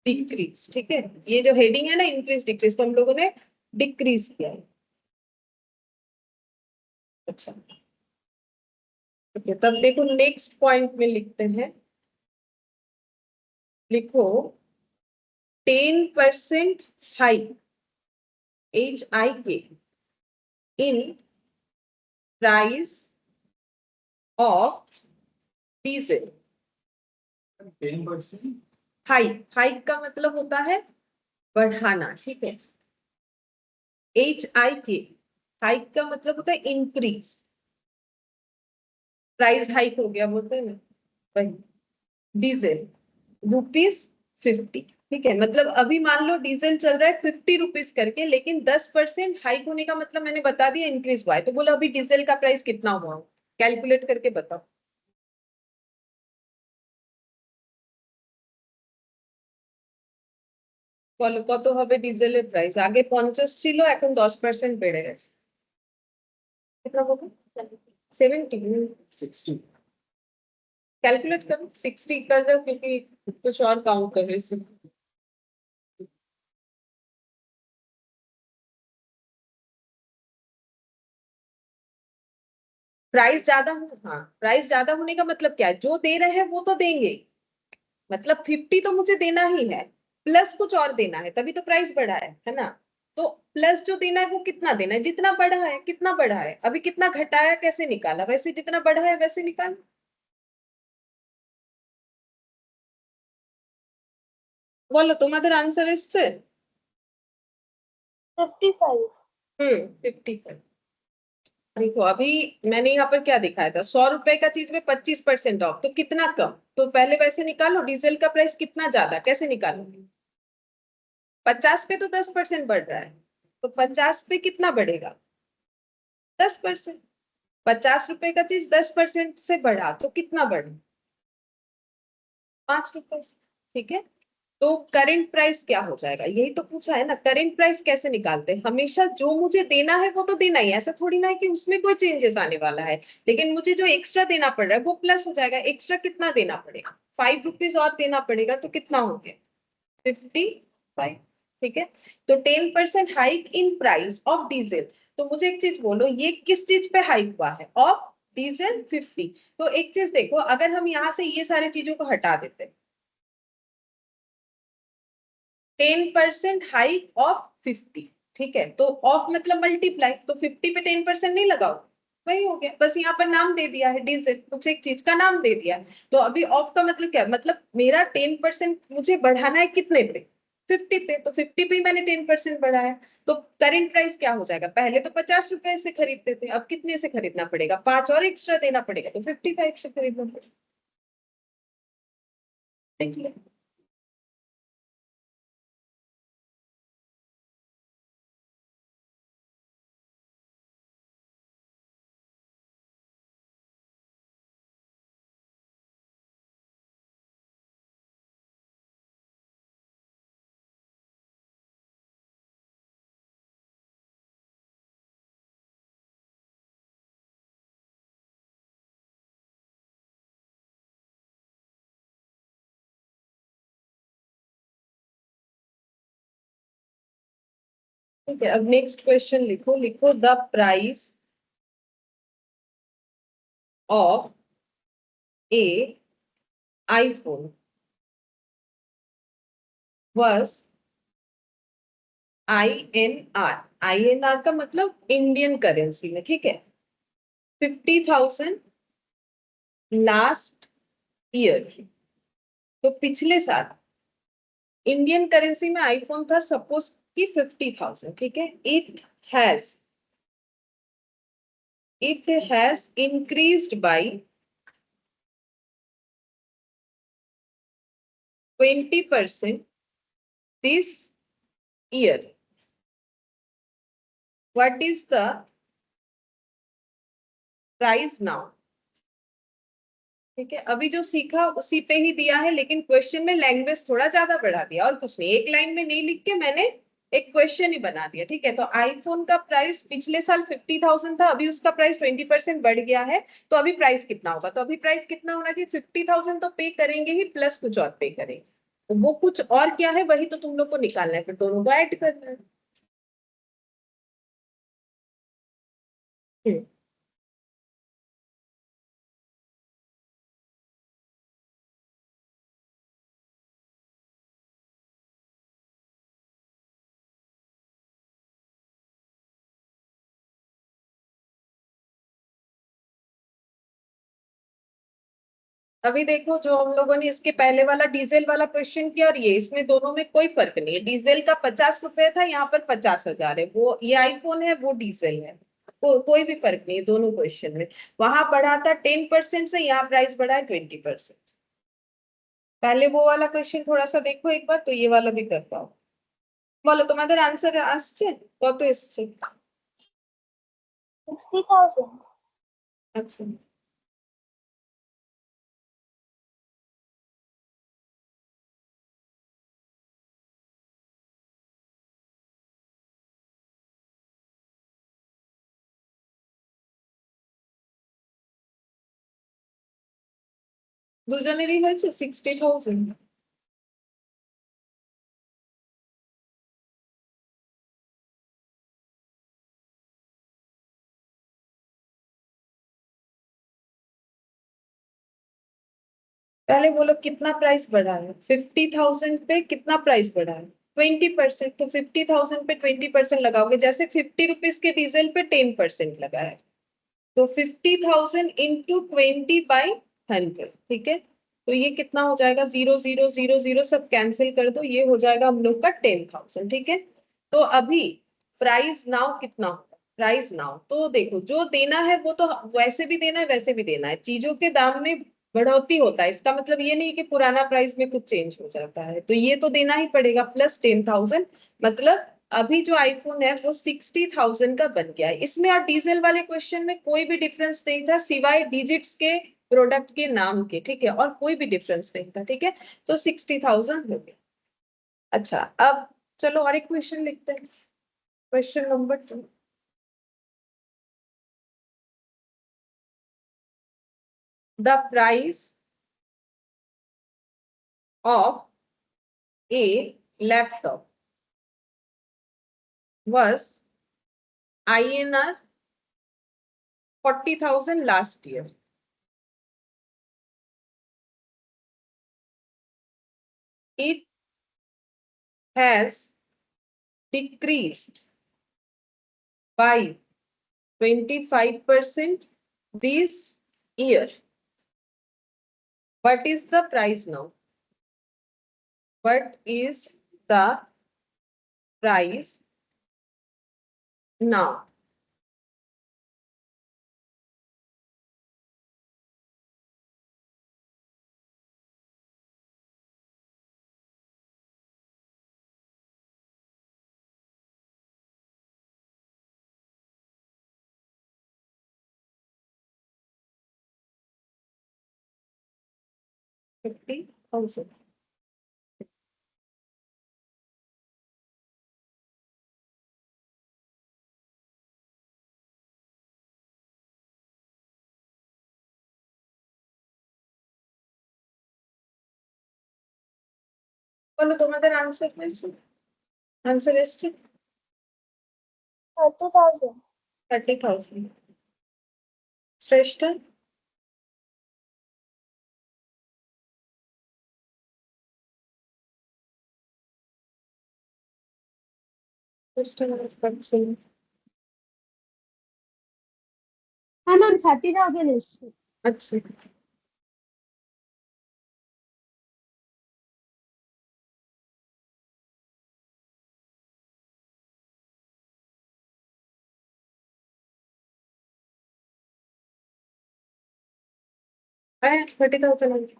डिक्रीज। ठीक है, ये जो हेडिंग है ना इंक्रीज डिक्रीज, तो हम लोगों ने डिक्रीज किया है। अच्छा ठीक है, तब देखो नेक्स्ट पॉइंट में लिखते हैं। लिखो 10% hike, HIK, in price of diesel. 10%। Hike, hike का मतलब होता है बढ़ाना। ठीक है, HIK, हाइक का मतलब होता है इंक्रीज, प्राइस हाइक हो गया बोलते हैं ना वही। डीजल ₹50। ठीक है, मतलब अभी मान लो डीजल चल रहा है ₹50 करके, लेकिन 10% हाइक होने का मतलब मैंने बता दिया इंक्रीज हुआ है। तो बोलो अभी डीजल का प्राइस कितना हुआ, कैलकुलेट करके बताओ। বলো কত হবে ডিজেলের প্রাইস, আগে 50 ছিল এখন 10% বেড়ে গেছে, कितना होगा 70। 60। कैलकुलेट करो 60 कर दो, क्योंकि कुछ और काउंट कर रहे थे। प्राइस ज्यादा हो, हाँ प्राइस ज्यादा होने का मतलब क्या है, जो दे रहे हैं वो तो देंगे ही। मतलब 50 तो मुझे देना ही है, प्लस कुछ और देना है, तभी तो प्राइस बढ़ा है ना। तो प्लस जो देना है वो कितना देना है, जितना बढ़ा है, कितना बढ़ा है, अभी कितना घटाया कैसे निकाला, वैसे जितना बढ़ा है वैसे निकाल। बोलो तुम्हारा आंसर इससे। 55। 55। देखो अभी मैंने यहाँ पर क्या दिखाया था, 100 रुपए का चीज में 25% ऑफ, तो कितना कम, तो पहले वैसे निकालो डीजल का प्राइस कितना ज्यादा, कैसे निकालोगे। 50 पे तो 10% बढ़ रहा है, तो 50 पे कितना बढ़ेगा, 10%। 50 रुपए का चीज 10% से बढ़ा तो कितना बढ़ा, 5 रुपए से। ठीक है, तो करेंट प्राइस क्या हो जाएगा, यही तो पूछा है ना, करेंट प्राइस कैसे निकालते हैं, हमेशा जो मुझे देना है वो तो देना ही है, ऐसा थोड़ी ना है कि उसमें कोई चेंजेस आने वाला है, लेकिन मुझे जो एक्स्ट्रा देना पड़ रहा है वो प्लस हो जाएगा। एक्स्ट्रा कितना देना पड़ेगा, 5 रुपीज और देना पड़ेगा, तो कितना हो गया, 55। ठीक है, तो 10% hike in price of diesel. तो मुझे एक चीज बोलो, ये किस चीज पे हाइक हुआ है, ऑफ डीजल 50। तो एक चीज देखो, अगर हम यहाँ से ये सारी चीजों को हटा देते, 10% हाइक ऑफ 50, ठीक है, तो ऑफ मतलब मल्टीप्लाई, तो 50 पे 10% नहीं लगाओ, वही हो गया, बस यहाँ पर नाम दे दिया है डीजल, कुछ एक चीज का नाम दे दिया है। तो अभी ऑफ का मतलब क्या, मतलब मेरा 10% मुझे बढ़ाना है कितने पे, 50 पे, तो 50 पे ही मैंने 10% बढ़ाया। तो करेंट प्राइस क्या हो जाएगा, पहले तो 50 रुपए से खरीदते थे, अब कितने से खरीदना पड़ेगा, 5 और एक्स्ट्रा देना पड़ेगा, तो 55 से खरीदना पड़ेगा। देख लिया। ठीक है, अब नेक्स्ट क्वेश्चन लिखो, लिखो the price of A iPhone was INR का मतलब इंडियन करेंसी में, ठीक है, 50,000 लास्ट ईयर, तो पिछले साल इंडियन करेंसी में आईफोन था सपोज कि 50,000, ठीक है, has it has increased by 20% this year, what is the price now. ठीक है, अभी जो सीखा उसी पे ही दिया है, लेकिन क्वेश्चन में लैंग्वेज थोड़ा ज्यादा बढ़ा दिया, और कुछ नहीं, एक लाइन में नहीं लिख के मैंने एक क्वेश्चन ही बना दिया। ठीक है, तो आईफोन का प्राइस पिछले साल 50,000 था, अभी उसका प्राइस 20% बढ़ गया है, तो अभी प्राइस कितना होगा, तो अभी प्राइस कितना होना चाहिए, 50,000 तो पे करेंगे ही, प्लस कुछ और पे करेंगे, तो वो कुछ और क्या है वही तो तुम लोग को निकालना है, फिर दोनों को ऐड करना है। हम्म, अभी देखो जो हम लोगों ने इसके पहले वाला डीजल वाला क्वेश्चन किया और ये, इसमें दोनों में कोई फर्क नहीं है, डीजल का 50 रुपए था, यहाँ पर 50,000 है, वो ये आईफोन है वो डीजल है, कोई भी फर्क नहीं है दोनों क्वेश्चन में। वहां बढ़ा था 10% से, यहाँ प्राइस बढ़ा है 20%। पहले वो वाला क्वेश्चन थोड़ा सा देखो एक बार, तो ये वाला भी कर पाओ। बोलो तुम्हारा आंसर আসছে কত এসছে। 60,000। अच्छा, দুজনেরই হয়েছে 60,000। पहले बोलो कितना प्राइस बढ़ा है, 50,000 पे कितना प्राइस बढ़ा है, 20%। तो 50,000 पे 20% लगाओगे, जैसे 50 रुपीज के डीजल पे 10% लगा है, तो 50,000 इंटू 20/100, ठीक है। तो ये कितना हो जाएगा, 0 0 0 0 सब कैंसिल कर दो, ये हो जाएगा हम लोग का 10,000, ठीक है। तो अभी प्राइस नाउ कितना होगा, प्राइस नाउ तो देखो जो देना है वो तो वैसे भी देना है वैसे भी देना है, चीजों के दाम में बढ़ोतरी होता है, इसका मतलब ये नहीं कि पुराना प्राइस में कुछ चेंज हो जाता है, तो ये तो देना ही पड़ेगा प्लस 10,000। मतलब अभी जो आईफोन है वो 60,000 का बन गया है। इसमें और डीजल वाले क्वेश्चन में कोई भी डिफरेंस नहीं था सिवाय डिजिट्स के, प्रोडक्ट के नाम के, ठीक है, और कोई भी डिफरेंस नहीं था, ठीक है। तो 60,000 हो गया। अच्छा अब चलो और एक क्वेश्चन लिखते हैं, question number 2। The price of a laptop was INR 40,000 last year. It has decreased by 25% this year. What is the price now? What is the price now? $50,000. বলো তোমাদের আনসার হয়েছে, আনসার এসছে 30,000. 30,000। শ্রেষ্ঠ শ্রেষ্ঠ মানুষ পাচ্ছে না। হ্যাঁ ম্যাম 30,000 এসছে। আচ্ছা है 30,000।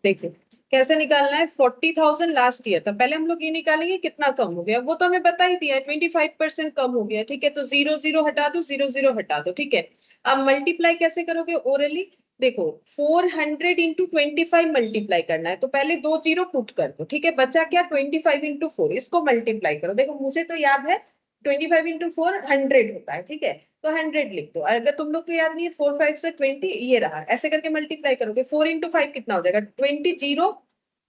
देखिए कैसे निकालना है, 40,000 लास्ट ईयर था, पहले हम लोग ये निकालेंगे कितना कम हो गया, वो तो हमें बता ही दिया है 25% कम हो गया, ठीक है। तो 0 0 हटा दो, 0 0 हटा दो, ठीक है। अब मल्टीप्लाई कैसे करोगे ओरली, देखो 400 इंटू 25 मल्टीप्लाई करना है, तो पहले 2 0 पुट कर दो, ठीक है। बचा क्या, 25 इंटू 4, इसको मल्टीप्लाई करो। देखो मुझे तो याद है 25 इंटू 4 100 होता है, ठीक है। तो 100 लिख दो, अगर तुम लोग को याद नहीं है 4 5 से 20, ये रहा, ऐसे करके मल्टीप्लाई करोगे। 4 इंटू 5 कितना हो जाएगा, 20, 0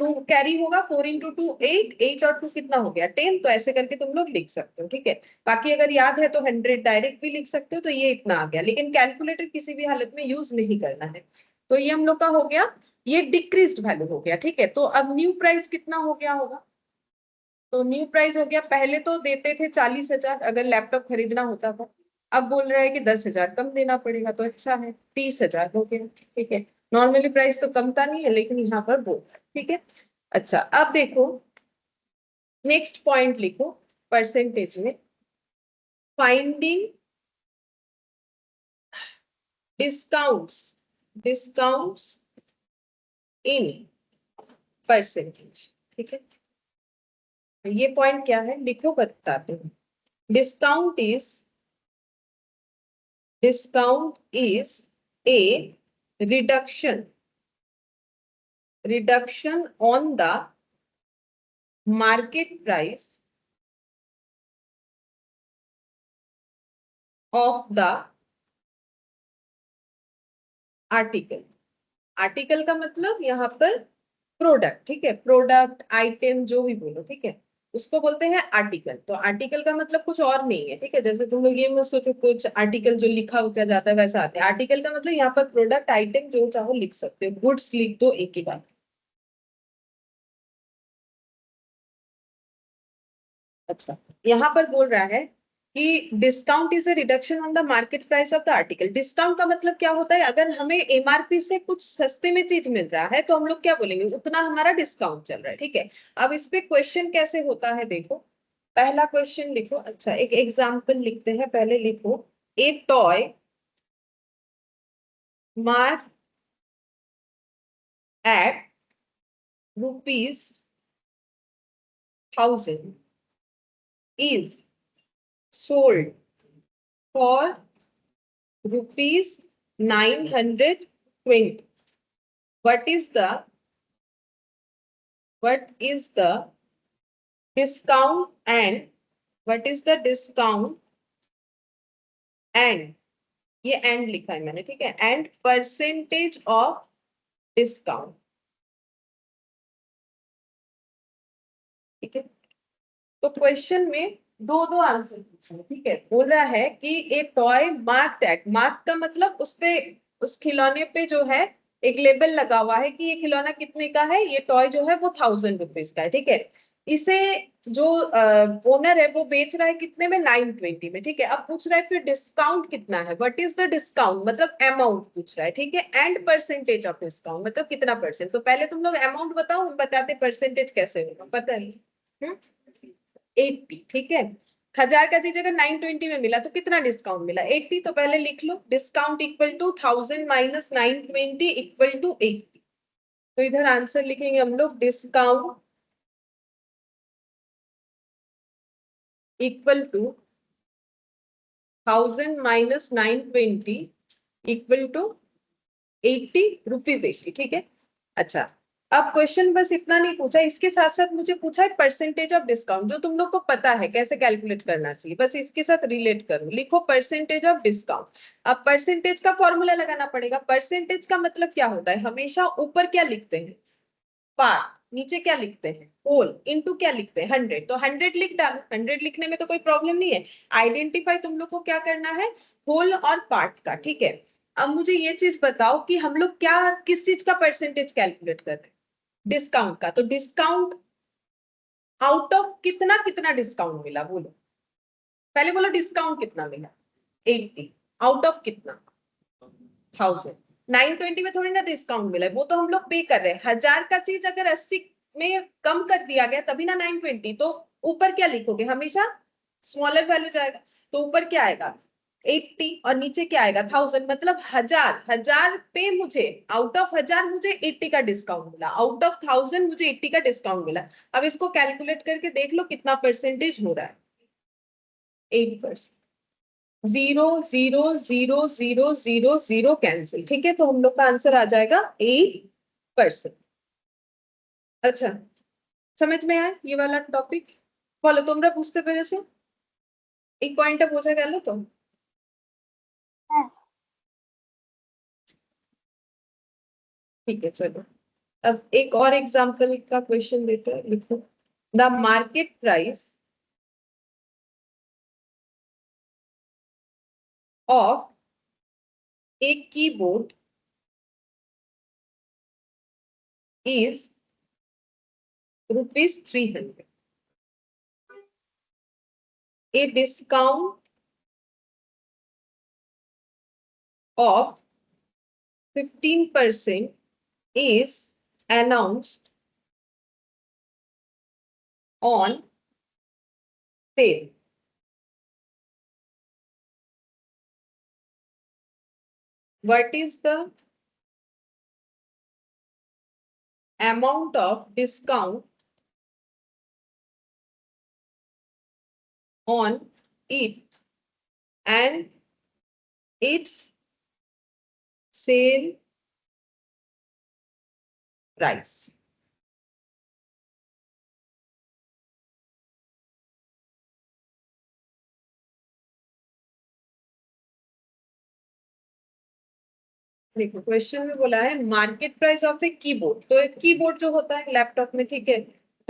2 कैरी होगा, 4 इंटू 2 8, 8 और 2 कितना हो गया 10, तो ऐसे करके तुम लोग लिख सकते हो, ठीक है। बाकी अगर याद है तो 100 डायरेक्ट भी लिख सकते हो, तो ये इतना आ गया, लेकिन कैलकुलेटर किसी भी हालत में यूज नहीं करना है। तो ये हम लोग का हो गया, ये डिक्रीज्ड वैल्यू हो गया, ठीक है। तो अब न्यू प्राइस कितना हो गया होगा, तो न्यू प्राइस हो गया, पहले तो देते थे 40,000 अगर लैपटॉप खरीदना होता था, अब बोल रहा है कि 10,000 कम देना पड़ेगा, तो अच्छा है 30,000 हो गया, ठीक है। नॉर्मली प्राइस तो कमता नहीं है, लेकिन यहाँ पर बोल रहा है, ठीक है। अच्छा अब देखो नेक्स्ट पॉइंट लिखो परसेंटेज में, finding discounts, discounts in percentage, ठीक है। ये पॉइंट क्या है लिखो बताते हैं। Discount is a reduction on the market price of the article। Article का मतलब यहाँ पर प्रोडक्ट, ठीक है, प्रोडक्ट आइटम जो भी बोलो, ठीक है। उसको बोलते हैं आर्टिकल। तो आर्टिकल का मतलब कुछ और नहीं है, ठीक है। जैसे तुम लोग ये मत सोचो कुछ आर्टिकल जो लिखा होकर जाता है वैसा आता है। आर्टिकल का मतलब यहाँ पर प्रोडक्ट आइटम जो चाहो लिख सकते हो, गुड्स लिख दो एक ही बात। अच्छा, यहाँ पर बोल रहा है कि discount is a reduction on the market price of the article. Discount का मतलब क्या होता है, अगर हमें एमआरपी से कुछ सस्ते में चीज मिल रहा है तो हम लोग क्या बोलेंगे, उतना हमारा डिस्काउंट चल रहा है, ठीक है। अब इस पे क्वेश्चन कैसे होता है देखो, पहला क्वेश्चन लिखो। अच्छा, एक एग्जाम्पल लिखते हैं, पहले लिखो a toy mark at ₹1000 is sold for ₹920. What is the discount and what is the discount and ये एंड लिखा है मैंने, ठीक है, एंड परसेंटेज ऑफ डिस्काउंट, ठीक है। तो क्वेश्चन में दो दो आंसर पूछे, ठीक है। बोल रहा है कि एक टॉय मार्क टैग, मार्क का मतलब उस पे, उस खिलौने पे जो है एक लेबल लगा हुआ है कि ये खिलौना कितने का है, ये टॉय जो है वो ₹1000 का है, ठीक है। इसे जो ओनर है वो बेच रहा है कितने में, 920 में, ठीक है। अब पूछ रहा है फिर डिस्काउंट कितना है, व्हाट इज द डिस्काउंट मतलब अमाउंट पूछ रहा है, ठीक है। एंड परसेंटेज ऑफ डिस्काउंट मतलब कितना परसेंट। तो पहले तुम लोग अमाउंट बताओ, हम बताते परसेंटेज कैसे होगा, पता है 80, ठीक है। 1000 का चीज अगर 920 में मिला तो कितना डिस्काउंट मिला, 80। तो पहले लिख लो discount equal to 1000 minus 920 equal to 80। तो इधर आंसर लिखेंगे हम लोग discount equal to 1000 minus 920 equal to 80 rupees 80, ठीक है। अच्छा, अब क्वेश्चन बस इतना नहीं पूछा, इसके साथ साथ मुझे पूछा है परसेंटेज ऑफ डिस्काउंट, जो तुम लोग को पता है कैसे कैलकुलेट करना चाहिए, बस इसके साथ रिलेट करो। लिखो परसेंटेज ऑफ डिस्काउंट। अब परसेंटेज का फॉर्मूला लगाना पड़ेगा। परसेंटेज का मतलब क्या होता है, हमेशा ऊपर क्या लिखते हैं, पार्ट, नीचे क्या लिखते हैं, होल, इनटू क्या लिखते हैं, 100। तो 100 लिख डालो, 100 लिखने में तो कोई प्रॉब्लम नहीं है। आइडेंटिफाई तुम लोग को क्या करना है, होल और पार्ट का, ठीक है। अब मुझे ये चीज बताओ कि हम लोग क्या, किस चीज का परसेंटेज कैलकुलेट कर रहे हैं, डिस्काउंट का। तो डिस्काउंट आउट ऑफ कितना कितना डिस्काउंट मिला बोलो, पहले बोलो डिस्काउंट कितना मिला, 80 आउट ऑफ कितना, 1000। 920 में थोड़ी ना डिस्काउंट मिला है, वो तो हम लोग पे कर रहे हैं। 1000 का चीज अगर 80 में कम कर दिया गया तभी ना 920। तो ऊपर क्या लिखोगे, हमेशा स्मॉलर वैल्यू जाएगा। तो ऊपर क्या आएगा 80 और नीचे क्या आएगा 1000, मतलब 1000, 1000 पे मुझे, आउट ऑफ 1000 मुझे 80 का डिस्काउंट मिला, आउट ऑफ 1000 मुझे 80 का डिस्काउंट मिला। अब इसको कैलकुलेट करके देख लो कितना परसेंटेज हो रहा है, 8%। 0 0 0 0 0 कैंसिल, ठीक है। तो हम लोग का आंसर आ जाएगा 8%। अच्छा, समझ में आया ये वाला टॉपिक। বলো তোমরা বুঝতে পেরেছো, এই পয়েন্টটা বোঝা গেল তো। হ্যাঁ। ठीक है, चलो अब एक और एग्जांपल का क्वेश्चन देते हैं। लिखो the market price of a keyboard is ₹300. A discount of 15% is announced on sale. What is the amount of discount on it and its sale price? देखो क्वेश्चन में बोला है market price of a keyboard. तो एक keyboard जो होता है laptop में, ठीक है,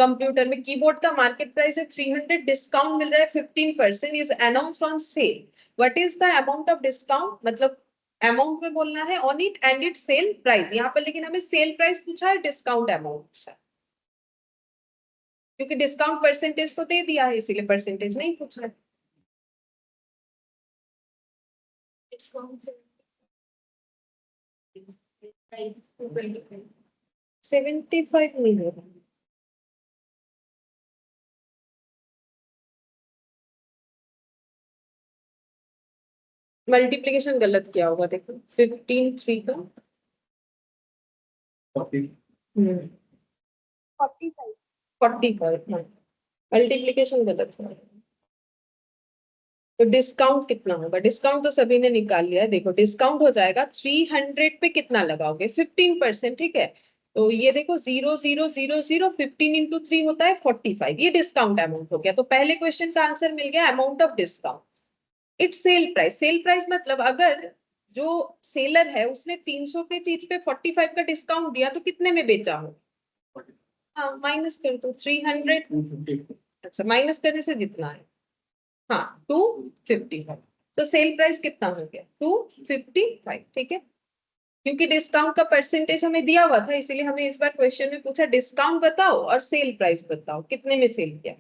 कंप्यूटर में कीबोर्ड का मार्केट प्राइस है 300, डिस्काउंट मिल रहा है 15%, is announced on sale, what is the amount of discount, मतलब अमाउंट में बोलना है on it and it sale price, यहाँ पर लेकिन हमें सेल प्राइस पूछा है, डिस्काउंट अमाउंट पूछा है, क्योंकि डिस्काउंट परसेंटेज तो दे दिया है इसीलिए परसेंटेज नहीं पूछा है। डिस्काउंट 75 नहीं होगा, मल्टीप्लीकेशन गलत किया होगा, देखो 15 3 का 45 45, मल्टीप्लीकेशन गलत हुआ। तो डिस्काउंट कितना होगा, डिस्काउंट तो सभी ने निकाल लिया है, देखो डिस्काउंट हो जाएगा 300 पे कितना लगाओगे 15%, ठीक है, तो ये देखो 0 0 0 0 15 इंटू 3 होता है 45, ये डिस्काउंट अमाउंट हो गया। तो पहले क्वेश्चन का आंसर मिल गया amount of discount, it's sale price, sale price मतलब अगर जो सेलर है उसने 300 के चीज पे 45 का डिस्काउंट दिया तो कितने में बेचा हो, हाँ माइनस कर दो 300, अच्छा माइनस करने से जितना है, हाँ 255, तो सेल प्राइस कितना हो गया 255, ठीक है, क्योंकि डिस्काउंट का परसेंटेज हमें दिया हुआ था इसीलिए हमें इस बार क्वेश्चन में पूछा डिस्काउंट बताओ और सेल प्राइस बताओ कितने में सेल किया।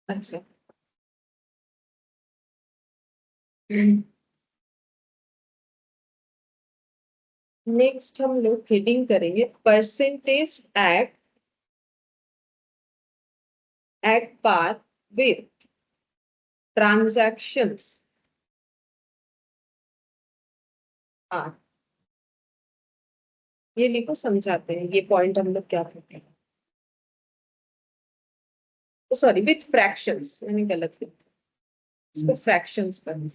अच्छा नेक्स्ट हम लोग हेडिंग करेंगे percentage at par with transactions are, ये लिखो समझाते हैं ये पॉइंट हम लोग क्या करते हैं, सॉरी विथ फ्रैक्शंस, मैंने गलत लिखा, इसको फ्रैक्शंस करना,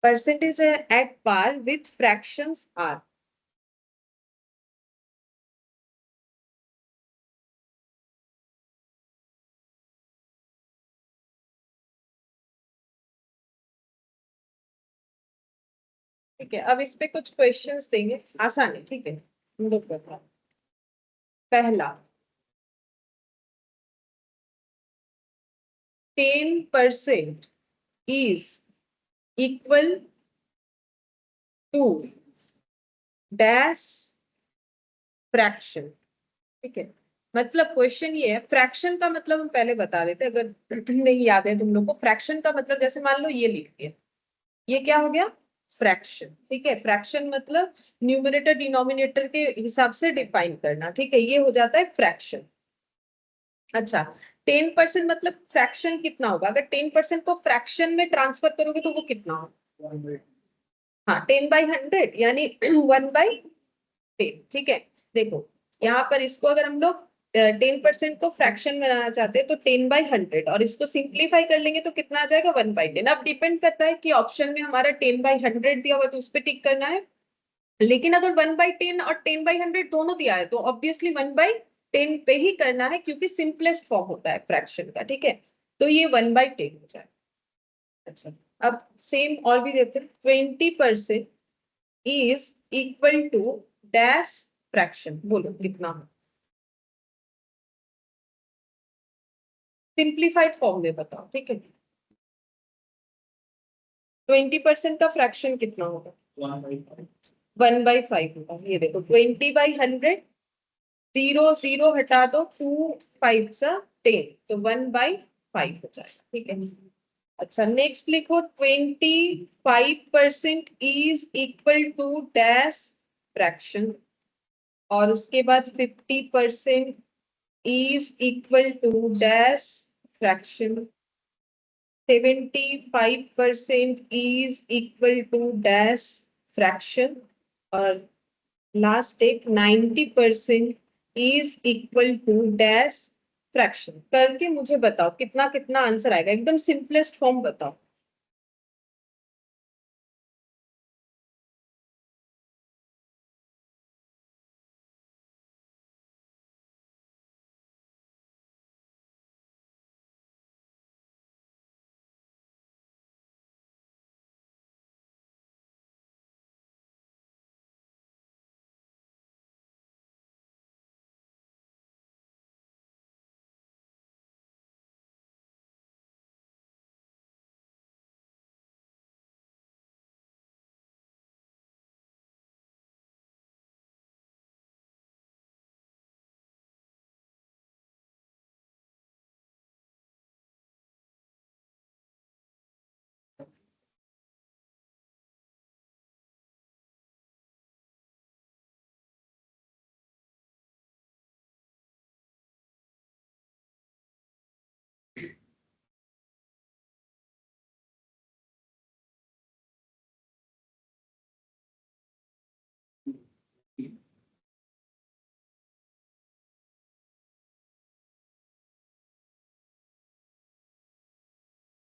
percentage at par with fractions are, ठीक है। अब इस पे कुछ क्वेश्चंस देंगे, आसान है, ठीक है, हम लोग करते हैं। पहला 10% is equal to dash fraction, ठीक है, मतलब क्वेश्चन ये है, फ्रैक्शन का मतलब हम पहले बता देते हैं अगर नहीं याद है तुम लोग को, फ्रैक्शन का मतलब जैसे मान लो ये लिख दिया, ये क्या हो गया फ्रैक्शन, ठीक है, फ्रैक्शन मतलब न्यूमरेटर डिनोमिनेटर के हिसाब से डिफाइन करना, ठीक है, ये हो जाता है फ्रैक्शन। अच्छा 10% मतलब फ्रैक्शन कितना होगा, अगर 10% को फ्रैक्शन में ट्रांसफर करोगे तो वो कितना होगा, हाँ 10/100 यानी 1/10, ठीक है, देखो यहाँ पर इसको अगर हम लोग 10% को फ्रैक्शन में लाना चाहते हैं तो 10/100 और इसको सिंप्लीफाई कर लेंगे तो कितना आ जाएगा 1/10। अब डिपेंड करता है कि ऑप्शन में हमारा 10/100 दिया हुआ है तो उस पर टिक करना है, लेकिन अगर 1/10 और 10/100 दोनों दिया है तो ऑब्वियसली 1/10 पे ही करना है क्योंकि सिंपलेस्ट फॉर्म होता है फ्रैक्शन का, ठीक है, तो ये 1/10 हो जाए। अच्छा अब सेम और भी देते हैं, 20% is equal to dash fraction, बोलो कितना हो, सिंप्लीफाइड फॉर्म में बताओ, ठीक है, 20% का फ्रैक्शन कितना होगा 1/5 होगा, ये देखो 20/100, 0 0 हटा दो, 2 5 सा 10, तो 1/5 हो जाएगा, ठीक है। अच्छा नेक्स्ट लिखो 25% is equal to dash fraction, और उसके बाद 50% is equal to dash fraction, 75% is equal to dash fraction, और लास्ट एक 90% is equal to dash fraction, करके मुझे बताओ कितना कितना आंसर आएगा, एकदम सिंपलेस्ट फॉर्म बताओ।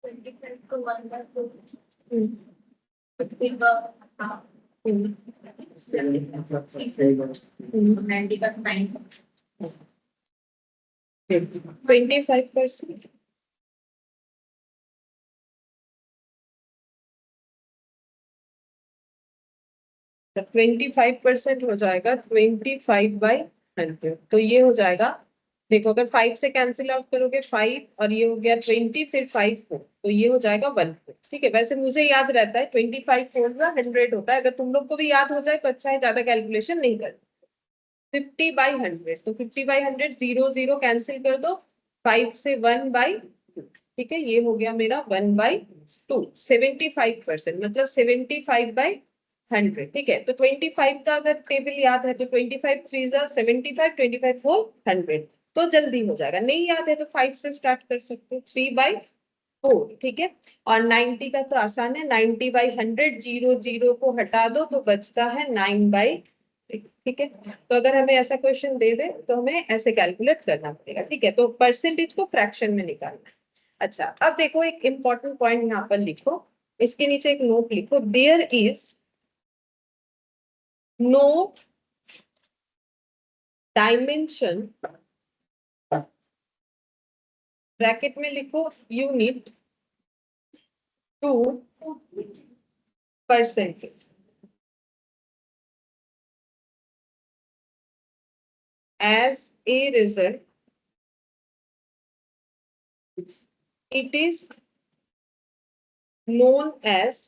25 to 1/2. हम्म, Fifty का half. हम्म, 90 का 9. 25%। तो 25% हो जाएगा 25/100। तो ये हो जाएगा, देखो अगर 5 से कैंसिल आउट करोगे 5 और ये हो गया 20, फिर 5 4, तो ये हो जाएगा 1/4। ठीक है, वैसे मुझे याद रहता है 25 4 का 100 होता है, अगर तुम लोग को भी याद हो जाए तो अच्छा है, ज्यादा कैलकुलेशन नहीं कर। 50/100, तो 50/100 0 0 कैंसिल कर दो, 5 से 1/2। ठीक है, ये हो गया मेरा 1/2। 75% मतलब 75/100। ठीक है, तो 25 का अगर टेबल याद है तो 25 3 75, 25 4 100, तो जल्दी हो जाएगा। नहीं याद है तो 5 से स्टार्ट कर सकते हो, 3/4। ठीक है, और 90 का तो आसान है, 90/100, 0 0 को हटा दो तो बचता है 9/, ठीक है। तो अगर हमें ऐसा क्वेश्चन दे दे तो हमें ऐसे कैलकुलेट करना पड़ेगा। ठीक है, तो परसेंटेज को फ्रैक्शन में निकालना है। अच्छा, अब देखो एक इंपॉर्टेंट पॉइंट यहाँ पर लिखो, इसके नीचे एक नोट लिखो, there is no dimension, bracket में लिखो unit to percentage, as a result it is known as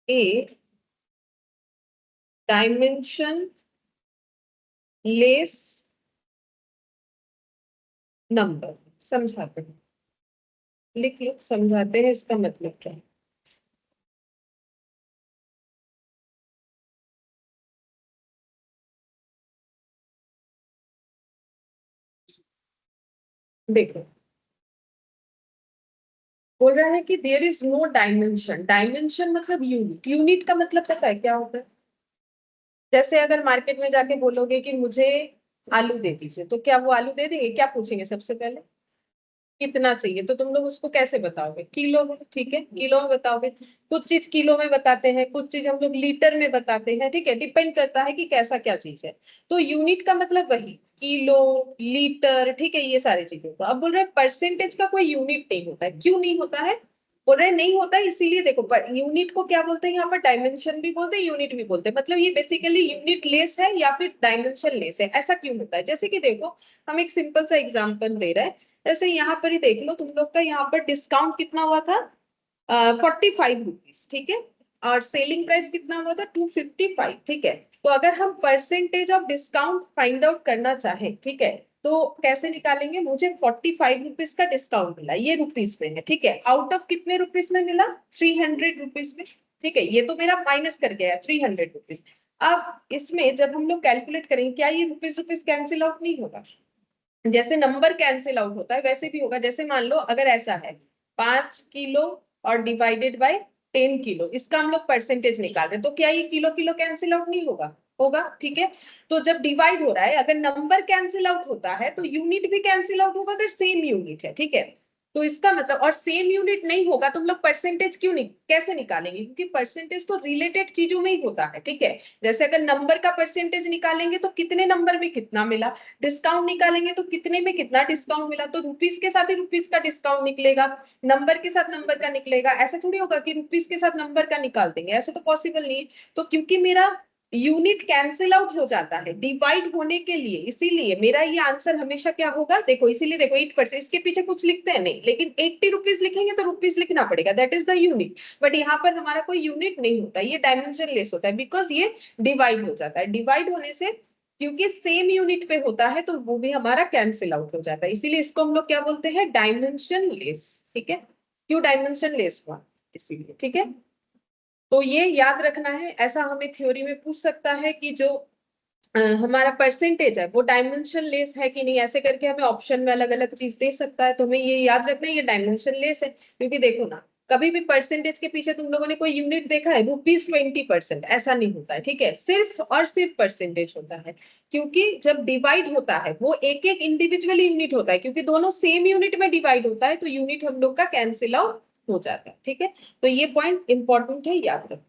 a dimensionless number। समझाते हैं, लिख लो, समझाते हैं इसका मतलब क्या है। देखो, बोल रहा है कि there is no dimension. Dimension मतलब यूनिट, यूनिट का मतलब पता है क्या होता है? जैसे अगर मार्केट में जाके बोलोगे कि मुझे आलू दे दीजिए, तो क्या वो आलू दे देंगे? क्या पूछेंगे सबसे पहले? कितना चाहिए? तो तुम लोग उसको कैसे बताओगे? किलो में। ठीक है, किलो में बताओगे। कुछ चीज किलो में बताते हैं, कुछ चीज हम लोग लीटर में बताते हैं। ठीक है, डिपेंड करता है कि कैसा क्या चीज है। तो यूनिट का मतलब वही किलो, लीटर। ठीक है, ये सारी चीजों का। अब बोल रहे हैं परसेंटेज का कोई यूनिट नहीं होता है। क्यों नहीं होता है? बोल रहे नहीं होता है इसीलिए, देखो यूनिट को क्या बोलते हैं यहाँ पर? डायमेंशन भी बोलते हैं, यूनिट भी बोलते हैं। मतलब ये बेसिकली यूनिट लेस है या फिर डायमेंशन लेस है। ऐसा क्यों होता है? जैसे कि देखो, हम एक सिंपल सा एग्जांपल दे रहे हैं। जैसे यहाँ पर ही देख लो, तुम लोग का यहाँ पर डिस्काउंट कितना हुआ था? 45 रुपीज। ठीक है, और सेलिंग प्राइस कितना हुआ था? 255। ठीक है, तो अगर हम percentage of discount find out करना चाहें, ठीक है, तो कैसे निकालेंगे? मुझे 45 रुपीज का डिस्काउंट मिला, ये रुपीज में है। ठीक है, आउट ऑफ कितने रुपीज में मिला? 300 रुपीज में। ठीक है, ये तो मेरा माइनस कर गया 300 रुपीज। अब इसमें जब हम लोग कैलकुलेट करेंगे, क्या ये रुपीज रुपीज कैंसिल आउट नहीं होगा? जैसे नंबर कैंसिल आउट होता है वैसे भी होगा। जैसे मान लो अगर ऐसा है 5 किलो और डिवाइडेड बाय 10 किलो, इसका हम लोग परसेंटेज निकाल रहे हैं, तो क्या ये किलो किलो कैंसिल आउट नहीं होगा? होगा। ठीक है, तो जब डिवाइड हो रहा है, अगर नंबर कैंसिल आउट होता है तो यूनिट भी कैंसिल आउट होगा, अगर सेम यूनिट है। ठीक है, तो इसका मतलब, और सेम यूनिट नहीं होगा तो हम लोग परसेंटेज क्यों नहीं कैसे निकालेंगे? क्योंकि परसेंटेज तो रिलेटेड चीजों में ही होता है। ठीक है, जैसे अगर नंबर का परसेंटेज निकालेंगे तो कितने नंबर में कितना मिला, डिस्काउंट निकालेंगे तो कितने में कितना डिस्काउंट मिला, तो रुपीस के साथ ही रुपीस का डिस्काउंट निकलेगा, नंबर के साथ नंबर का निकलेगा। ऐसा थोड़ी होगा कि रुपीस के साथ नंबर का निकाल देंगे, ऐसे तो पॉसिबल नहीं है। तो क्योंकि मेरा यूनिट कैंसिल आउट हो जाता है डिवाइड होने के लिए, इसीलिए मेरा ये आंसर हमेशा क्या होगा? देखो, इसीलिए देखो 8%, इसके पीछे कुछ लिखते हैं नहीं, लेकिन 80 रुपीज लिखेंगे तो रुपीस लिखना पड़ेगा, that is the unit. But यहाँ पर हमारा कोई यूनिट नहीं होता, ये डायमेंशन लेस होता है, बिकॉज ये डिवाइड हो जाता है। डिवाइड होने से, क्योंकि सेम यूनिट पे होता है, तो वो भी हमारा कैंसिल आउट हो जाता है, इसीलिए इसको हम लोग क्या बोलते हैं? Dimension less. ठीक है, क्यों डायमेंशन लेस हुआ? इसीलिए। ठीक है, तो ये याद रखना है। ऐसा हमें थ्योरी में पूछ सकता है कि जो हमारा परसेंटेज है वो डायमेंशन लेस है कि नहीं, ऐसे करके हमें ऑप्शन में अलग अलग चीज दे सकता है। तो हमें ये याद रखना है, ये डायमेंशन लेस है। क्योंकि देखो ना, कभी भी परसेंटेज के पीछे तुम लोगों ने कोई यूनिट देखा है? ₹20 ऐसा नहीं होता है, ठीक है, सिर्फ और सिर्फ परसेंटेज होता है। क्योंकि जब डिवाइड होता है वो एक एक इंडिविजुअल यूनिट होता है, क्योंकि दोनों सेम यूनिट में डिवाइड होता है तो यूनिट हम लोग का कैंसिल आउट हो जाता है, ठीक है। तो ये पॉइंट इंपॉर्टेंट है, याद रखो।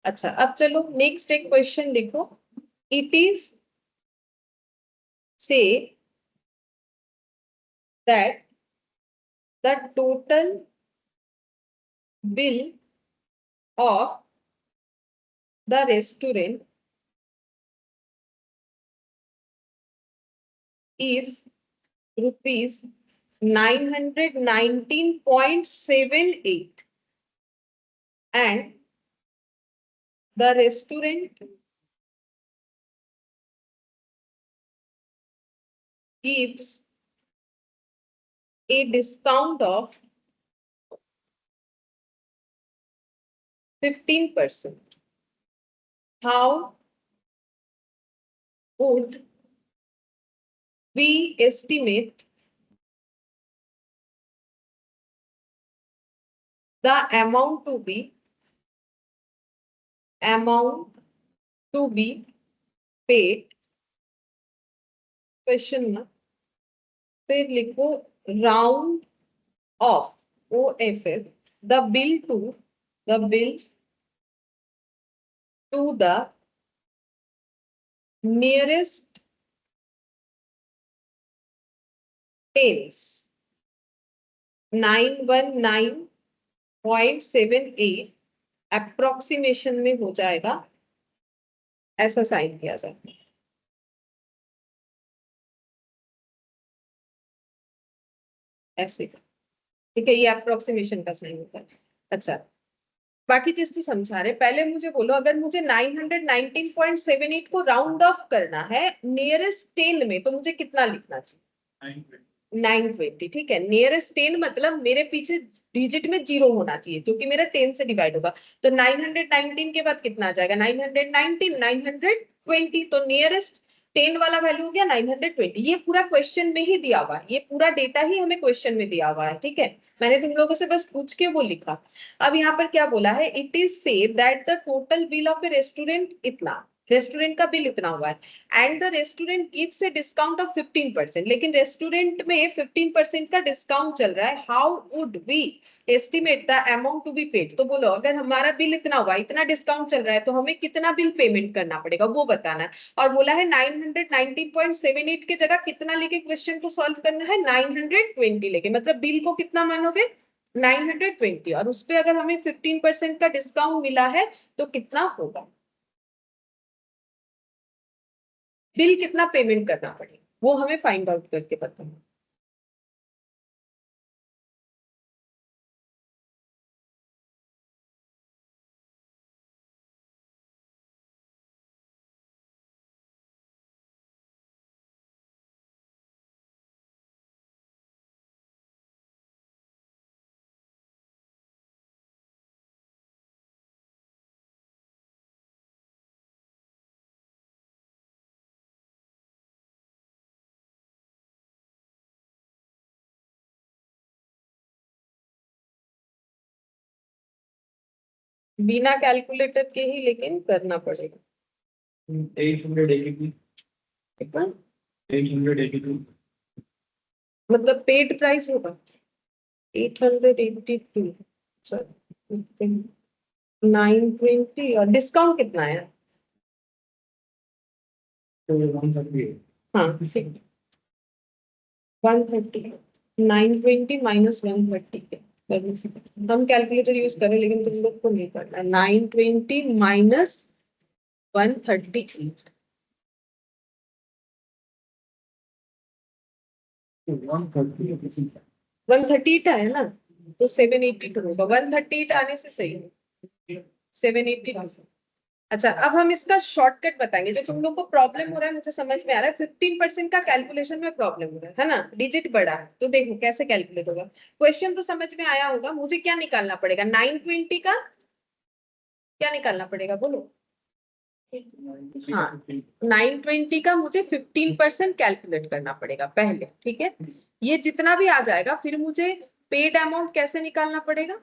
अच्छा, अब चलो नेक्स्ट एक क्वेश्चन लिखो। It is say that the total bill of the restaurant is rupees 919.78 and the restaurant gives a discount of 15%. How would we estimate the amount to be paid? Question ना, फिर लिखो round of OFF the bill to the nearest tens. 919.78 approximation में हो जाएगा, ऐसा sign किया जाता है। ऐसे, ठीक है, ये अप्रोक्सीमेशन का साइन होता है। अच्छा, बाकी चीज तो समझा रहे, पहले मुझे बोलो, अगर मुझे 919.78 को राउंड ऑफ करना है नियरेस्ट 10 में, तो मुझे कितना लिखना चाहिए? 920, ठीक है। नियरेस्ट 10 मतलब मेरे पीछे डिजिट में 0 होना चाहिए, जो कि मेरा 10 से डिवाइड होगा। तो 919 के बाद कितना आ जाएगा? 919, 920, तो नियरेस्ट 10 वाला वैल्यू हो गया 920। ये पूरा क्वेश्चन में ही दिया हुआ है, ये पूरा डेटा ही हमें क्वेश्चन में दिया हुआ है, ठीक है। मैंने तुम लोगों से बस पूछ के वो लिखा। अब यहाँ पर क्या बोला है? It is said that the total bill of A restaurant इतना, रेस्टोरेंट का बिल इतना हुआ है, and the restaurant gives a discount of 15%, लेकिन रेस्टोरेंट में 15% का डिस्काउंट चल रहा है। How would we estimate the amount to be paid? तो बोलो, अगर हमारा बिल इतना हुआ, इतना डिस्काउंट चल रहा है, तो हमें कितना बिल पेमेंट करना पड़ेगा वो बताना है। और बोला है 919.78 की जगह कितना लेके क्वेश्चन को सॉल्व करना है? 920 लेके, मतलब बिल को कितना मानोगे? 920, और उस पे अगर हमें 15% का डिस्काउंट मिला है तो कितना होगा, बिल कितना पेमेंट करना पड़ेगा, वो हमें फाइंड आउट करके बताना। बिना कैलकुलेटर के ही लेकिन करना पड़ेगा। 882, कितना 882, मतलब पेड प्राइस होगा? 882, 920, और डिस्काउंट कितना है? तो 138, हाँ, 130, 920 माइनस 130 करने से हम कैलकुलेटर यूज करें, लेकिन तुम लोग को नहीं करना। 920 माइनस 130, 130 138 है ना, तो 782 होगा। 138 आने से सही है, 782। अच्छा, अब हम इसका शॉर्टकट बताएंगे। जो तुम लोग को प्रॉब्लम हो रहा है, मुझे समझ में आ रहा है, 15% का कैलकुलेशन में प्रॉब्लम हो रहा है ना, डिजिट बड़ा है, तो देखो कैसे कैलकुलेट होगा। क्वेश्चन तो समझ में आया होगा। मुझे क्या निकालना पड़ेगा? 920 का क्या निकालना पड़ेगा, बोलो। हाँ, 920 का मुझे 15% कैलकुलेट करना पड़ेगा पहले, ठीक है। ये जितना भी आ जाएगा, फिर मुझे पेड अमाउंट कैसे निकालना पड़ेगा?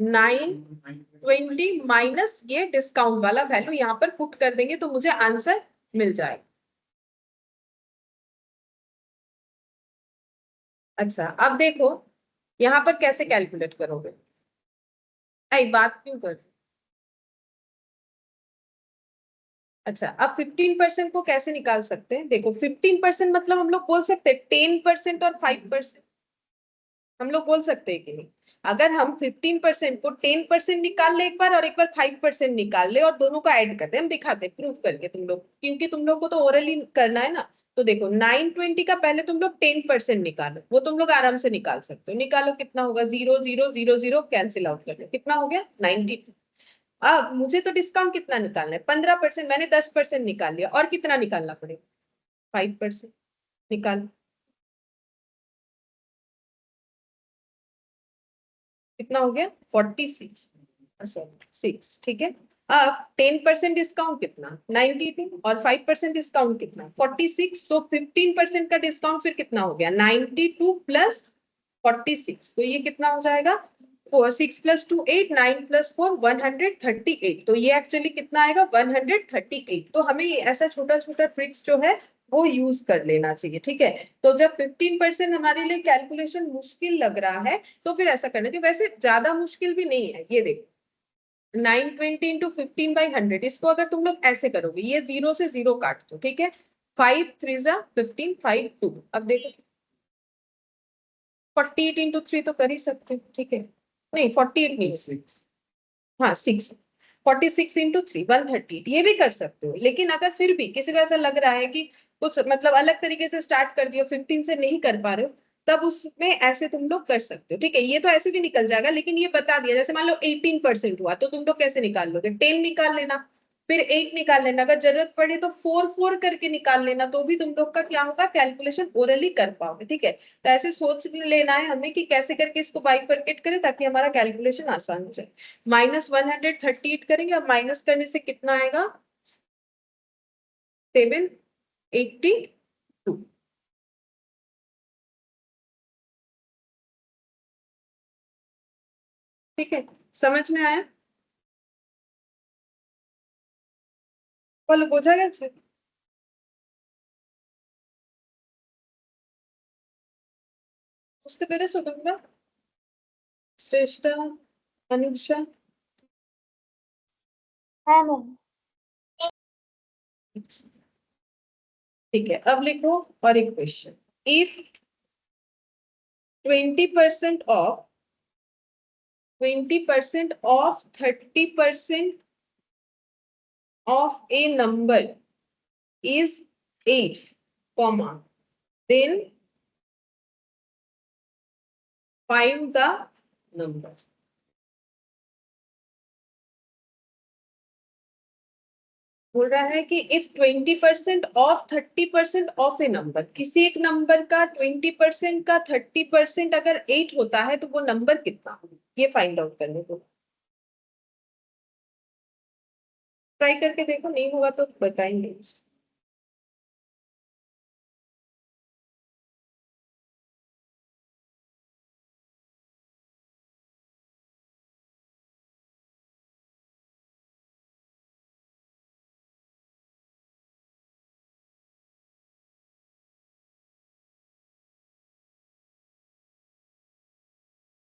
920 माइनस ये डिस्काउंट वाला वैल्यू यहाँ पर पुट कर देंगे तो मुझे आंसर मिल जाएगा। अच्छा अब देखो यहाँ पर कैसे कैलकुलेट करोगे, आई बात क्यों कर। अच्छा अब 15% को कैसे निकाल सकते हैं, देखो 15% मतलब हम लोग बोल सकते हैं 10% और 5%, हम लोग बोल सकते हैं कि नहीं। अगर हम 15% को 10% निकाल ले एक बार और एक बार 5% निकाल ले और दोनों को ऐड कर दे, हम दिखाते हैं प्रूफ करके तुम लोग, क्योंकि तुम लोग को तो ओरली करना है ना। तो देखो 920 का पहले तुम लोग 10% निकालो, वो तुम लोग आराम से निकाल सकते हो। निकालो कितना होगा, 0 0 0 0 कैंसिल आउट कर दो, कितना हो गया 90। अब मुझे तो डिस्काउंट कितना निकालना है, 15%, मैंने 10% निकाल लिया, और कितना निकालना पड़ेगा 5% निकाल, कितना हो गया 46, सॉरी 6, ठीक है। अब 10% डिस्काउंट कितना 92 और 5% डिस्काउंट कितना 46, तो 15% का डिस्काउंट फिर कितना हो गया 92 प्लस 46, तो ये कितना हो जाएगा 6 प्लस 2 8, 9 प्लस 4 138, तो ये एक्चुअली कितना आएगा 138। तो हमें ऐसा छोटा छोटा ट्रिक्स जो है वो यूज कर लेना चाहिए, ठीक है। तो जब 15% हमारे लिए कैलकुलेशन मुश्किल लग रहा है तो फिर ऐसा करना चाहिए, वैसे ज्यादा मुश्किल भी नहीं है। ये देखो 920 इंटू 15/100, इसको अगर तुम लोग ऐसे करोगे, ये 0 से 0 काट दो, ठीक है। 5 3 15, 5 2, अब देखो 48 इंटू 3 तो कर ही सकते हो, ठीक है। नहीं 48 नहीं, हाँ 6, 46 इंटू 3 138, ये भी कर सकते हो। लेकिन अगर फिर भी किसी को ऐसा लग रहा है कि कुछ मतलब अलग तरीके से स्टार्ट कर दियो, 15 से नहीं कर पा रहे हो, तब उसमें ऐसे तुम लोग कर सकते हो, ठीक है। ये तो ऐसे भी निकल जाएगा, लेकिन ये बता दिया, जैसे मान लो 18% हुआ तो तुम लोग कैसे निकाल लोगे, 10 निकाल लेना, फिर 8 निकाल लेना, अगर जरूरत पड़े तो 4 4 करके निकाल लेना, तो भी तुम लोग का क्या होगा कैलकुलेशन ओरली कर पाओगे, ठीक है। तो ऐसे सोच लेना है हमें कि कैसे करके इसको बाइफरकेट करें ताकि हमारा कैलकुलेशन आसान हो जाए। -138 करेंगे, अब माइनस करने से कितना आएगा 782, ठीक है। समझ में आया, बोलो बोझा गया। उसके पहले स्वतंत्र श्रेष्ठ अनुषा, है मैम। ठीक है। अब लिखो और एक question, if 20% of 20% of 30% of a number is 8, comma, then find the number. बोल रहा है कि if 20% of 30% of A number, किसी एक नंबर का 20% का 30% अगर 8 होता है तो वो नंबर कितना, ये फाइंड आउट करने को। ट्राई करके देखो, नहीं होगा तो बताएंगे।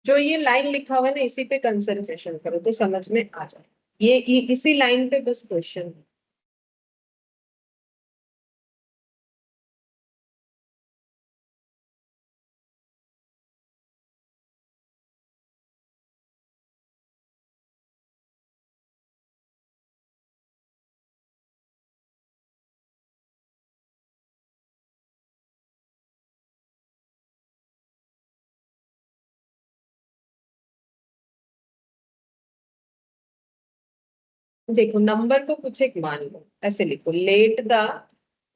जो ये लाइन लिखा हुआ है ना, इसी पे कंसंट्रेशन करो तो समझ में आ जाए। ये इसी लाइन पे बस क्वेश्चन है। देखो नंबर को कुछ एक मान लो, ऐसे लिखो let the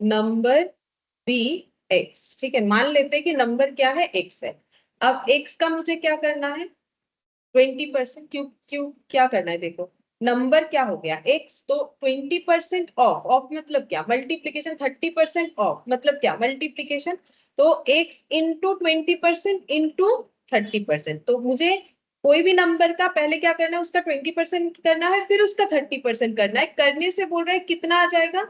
number be x, ठीक है। मान लेते हैं कि नंबर क्या है एक्स है। अब एक्स का मुझे क्या करना है 20%, क्यों क्यों क्या करना है, देखो नंबर क्या हो गया एक्स, तो 20% ऑफ, ऑफ मतलब क्या मल्टीप्लीकेशन, 30% ऑफ मतलब क्या मल्टीप्लीकेशन, तो एक्स इंटू 20% इंटू 30%, तो मुझे कोई भी नंबर का पहले क्या करना है, उसका 20% करना है, फिर उसका 30% करना है। करने से बोल रहा है कितना आ जाएगा,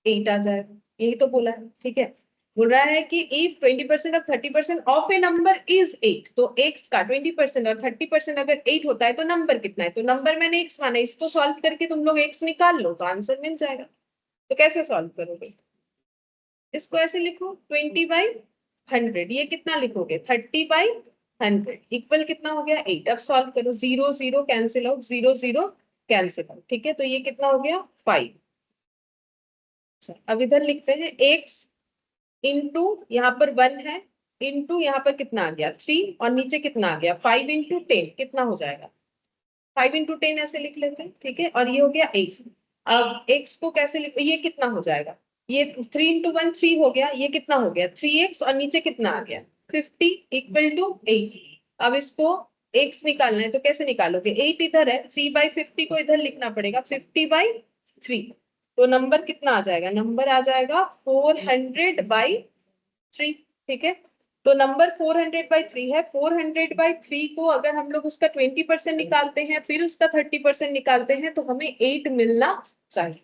8 आ जाएगा, यही तो बोला है। ठीक है, बोल रहा है कि if 20% of 30% of A number is 8, तो x का 20% और 30% अगर 8 होता है तो नंबर कितना है, तो नंबर मैंने x माना, इसको सॉल्व करके तुम लोग x निकाल लो तो आंसर मिल जाएगा। तो कैसे सॉल्व करोगे, इसको ऐसे लिखो 20/100, ये कितना लिखोगे 30/100 इक्वल कितना हो गया 8। अब सॉल्व करो, 0 0 कैंसिल आउट, 0 0 कैंसिल आउट। ठीक है, तो ये कितना हो गया 5। अच्छा, अब इधर लिखते हैं x इंटू, यहाँ पर 1 है, इंटू यहाँ पर कितना आ गया 3, और नीचे कितना आ गया 5 इंटू 10, कितना हो जाएगा 5 इंटू 10 ऐसे लिख लेते हैं। ठीक है, और ये हो गया 8। अब x को कैसे लिख, ये कितना हो जाएगा, ये 3 इंटू 1 3 हो गया, ये कितना हो गया 3x, और नीचे कितना आ गया 50 इक्वल टू 8। अब इसको x निकालना है तो कैसे निकालोगे, 8 इधर है, 3/50 को इधर लिखना पड़ेगा 50/3। तो नंबर कितना आ जाएगा, नंबर आ जाएगा 400/3। ठीक है, तो नंबर 400/3 है। 400/3 को अगर हम लोग उसका 20% निकालते हैं, फिर उसका 30% निकालते हैं, तो हमें 8 मिलना चाहिए।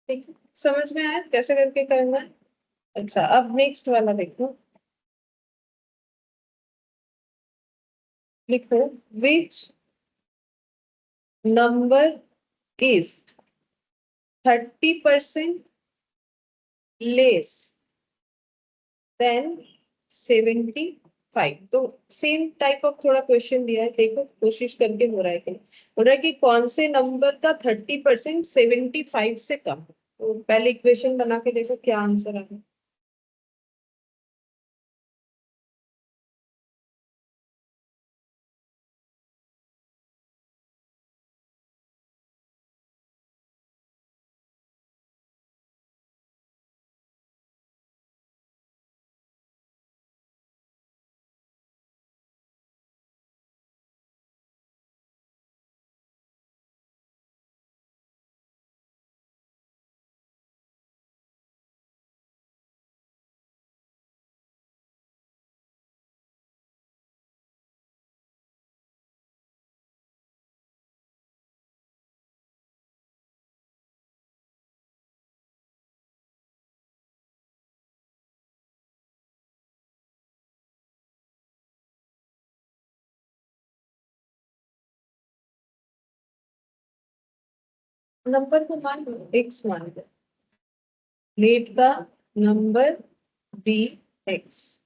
ठीक है, समझ में आया कैसे करके करना है। अच्छा, अब नेक्स्ट वाला देखो, लिखो which number is 30% less than 75। तो सेम टाइप ऑफ थोड़ा क्वेश्चन दिया है, देखो कोशिश करके हो रहा है कि नहीं। हो रहा है कि कौन से नंबर का 30% 75 से कम है। तो पहले इक्वेशन बना के देखो क्या आंसर आएगा। नंबर को मान लो, एक्स मान लो, let the number be X.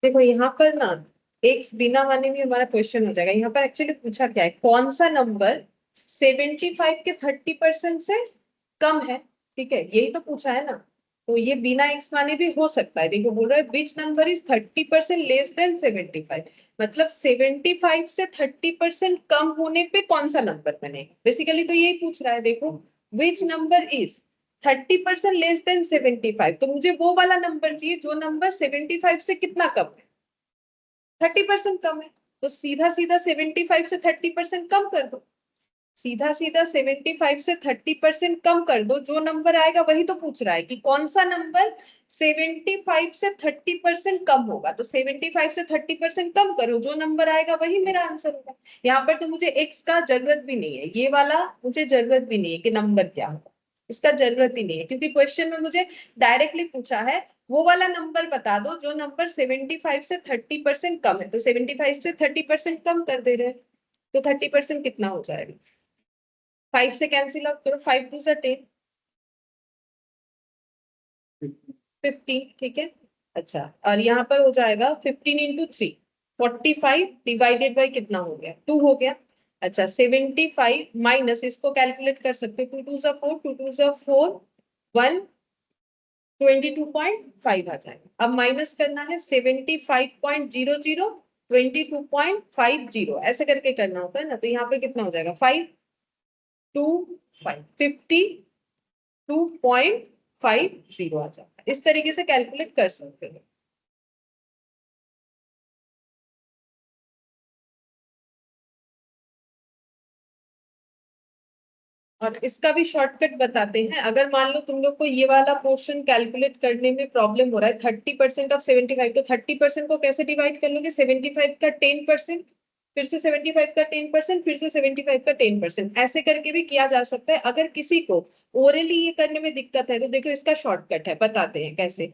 देखो यहाँ पर ना एक्स बिना माने भी हमारा क्वेश्चन हो जाएगा। यहाँ पर एक्चुअली पूछा क्या है, कौन सा नंबर 75 के 30% से कम है, ठीक है, यही तो पूछा है ना। तो ये बिना एक्स माने भी हो सकता है। देखो बोल रहा है which number is 30% less than 75, मतलब 75 से 30% कम होने पे कौन सा नंबर बनेगा, बेसिकली तो यही पूछ रहा है। देखो which number is 30% less than 75, तो मुझे वो वाला नंबर चाहिए जो नंबर 75 से कितना कम है, 30% कम है। तो सीधा सीधा 75 से 30% कम कर दो, सीधा सीधा 75 से 30% कम कर दो, जो नंबर आएगा वही तो पूछ रहा है कि कौन सा नंबर 75 से 30% कम होगा। तो 75 से 30% कम करो, जो नंबर आएगा वही मेरा आंसर होगा। यहाँ पर तो मुझे एक्स का जरूरत भी नहीं है, ये वाला मुझे जरूरत भी नहीं है कि नंबर क्या होगा, इसका जरूरत ही नहीं है, क्योंकि क्वेश्चन में मुझे डायरेक्टली पूछा है वो वाला नंबर बता दो जो नंबर 75 से 30% कम है। तो 75 से 30% कम कर दे रहे हैं, तो 30% कितना हो जाएगा, 5 से कैंसिल आउट करो, 5 टू 10, 15, ठीक है। अच्छा, और यहाँ पर हो जाएगा 15 इंटू 3, 45 डिवाइडेड बाई कितना हो गया, 2 हो गया। अच्छा 75 माइनस, इसको कैलकुलेट कर सकते हो, 2 टू 4, 2 टू 4, 1 22.5 आ जाएगा। अब माइनस करना है 75.00, 22.50 ऐसे करके करना होता है ना। तो यहाँ पर कितना हो जाएगा, 5 2 5 52.50 आ जाता है। इस तरीके से कैलकुलेट कर सकते हो। और इसका भी शॉर्टकट बताते हैं। अगर मान लो तुम लोग को ये वाला पोर्शन कैलकुलेट करने में प्रॉब्लम हो रहा है, 30% ऑफ 75, तो 30% को कैसे डिवाइड कर लोगे, 75 का 10%, फिर से 75 का 10%, फिर से 75 का 10%, ऐसे करके भी किया जा सकता है। अगर किसी को ओरली ये करने में दिक्कत है तो देखो इसका शॉर्टकट है, बताते हैं कैसे।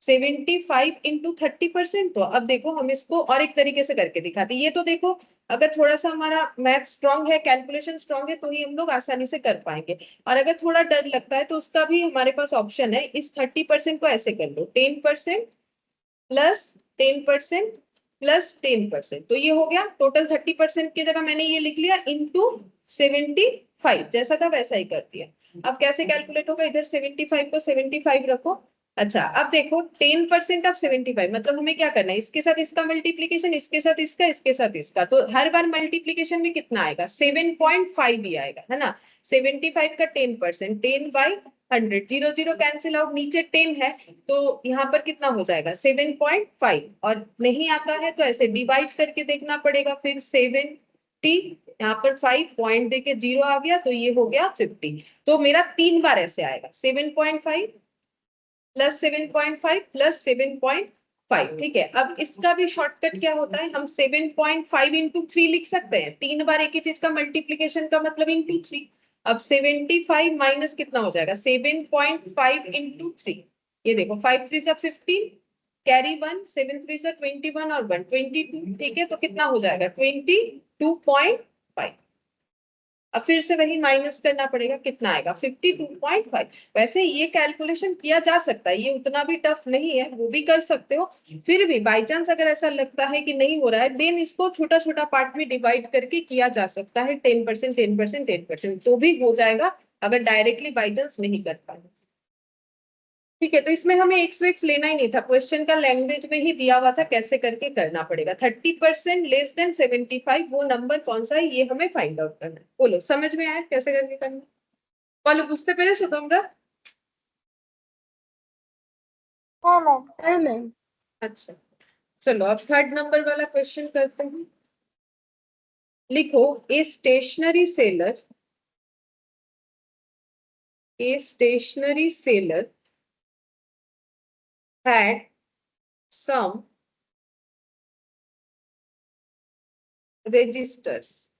75 इंटू 30%, तो अब देखो हम इसको और एक तरीके से करके दिखाते हैं। ये तो देखो अगर थोड़ा सा हमारा मैथ स्ट्रांग है, कैलकुलेशन स्ट्रांग है, तो ही हम लोग आसानी से कर पाएंगे। और अगर थोड़ा डर लगता है तो उसका भी हमारे पास ऑप्शन है। इस 30% को ऐसे कर लो, 10% प्लस 10% प्लस 10%, तो ये हो गया टोटल 30% की जगह मैंने ये लिख लिया इंटू 75, जैसा था वैसा ही कर दिया। अब कैसे कैलकुलेट होगा, इधर 75 को 75 रखो। अच्छा अब देखो 10% ऑफ 75, मतलब हमें क्या करना है, इसके साथ इसका मल्टीप्लीकेशन, इसके साथ इसका, इसके साथ इसका, तो हर बार मल्टीप्लीकेशन में कितना आएगा, 7.5 ही आएगा, है ना। 75 का 10%, 10/100, 0 0 कैंसिल आउट, नीचे 10 है तो यहाँ पर कितना हो जाएगा 7.5, और नहीं आता है तो ऐसे डिवाइड करके देखना पड़ेगा। फिर 70, यहाँ पर 5 पॉइंट देके 0 आ गया तो ये हो गया 50। तो मेरा 3 बार ऐसे आएगा, 7.5 प्लस 7.5 प्लस 7.5, ठीक है। अब इसका भी शॉर्टकट क्या होता है, हम 7.5 इंटू 3 लिख सकते हैं, 3 बार एक ही चीज का मल्टीप्लीकेशन का मतलब इंटू 3। अब 75 माइनस कितना हो जाएगा, 7.5 इंटू 3, ये देखो 5 3 जा 15, कैरी 1, 7 3 जा 21 और 1 22, ठीक है। तो कितना हो जाएगा 22.5। अब फिर से वही माइनस करना पड़ेगा, कितना आएगा 52.5। वैसे ये कैलकुलेशन किया जा सकता है, ये उतना भी टफ नहीं है, वो भी कर सकते हो। फिर भी बाई चांस अगर ऐसा लगता है कि नहीं हो रहा है, देन इसको छोटा छोटा पार्ट में डिवाइड करके किया जा सकता है, 10% 10% 10%, तो भी हो जाएगा अगर डायरेक्टली बाई चांस नहीं कर पाए। ठीक है, तो इसमें हमें एक्स वेक्स लेना ही नहीं था, क्वेश्चन का लैंग्वेज में ही दिया हुआ था कैसे करके करना पड़ेगा। 30% लेस देन 75, वो नंबर कौन सा है ये हमें फाइंड आउट करना है। बोलो समझ में आया कैसे करके करना। बोलो বুঝতে পেরেছো তোমরা? हाँ मैम। हाँ मैम। अच्छा चलो अब थर्ड नंबर वाला क्वेश्चन करते हैं। लिखो a stationary seller had some registers.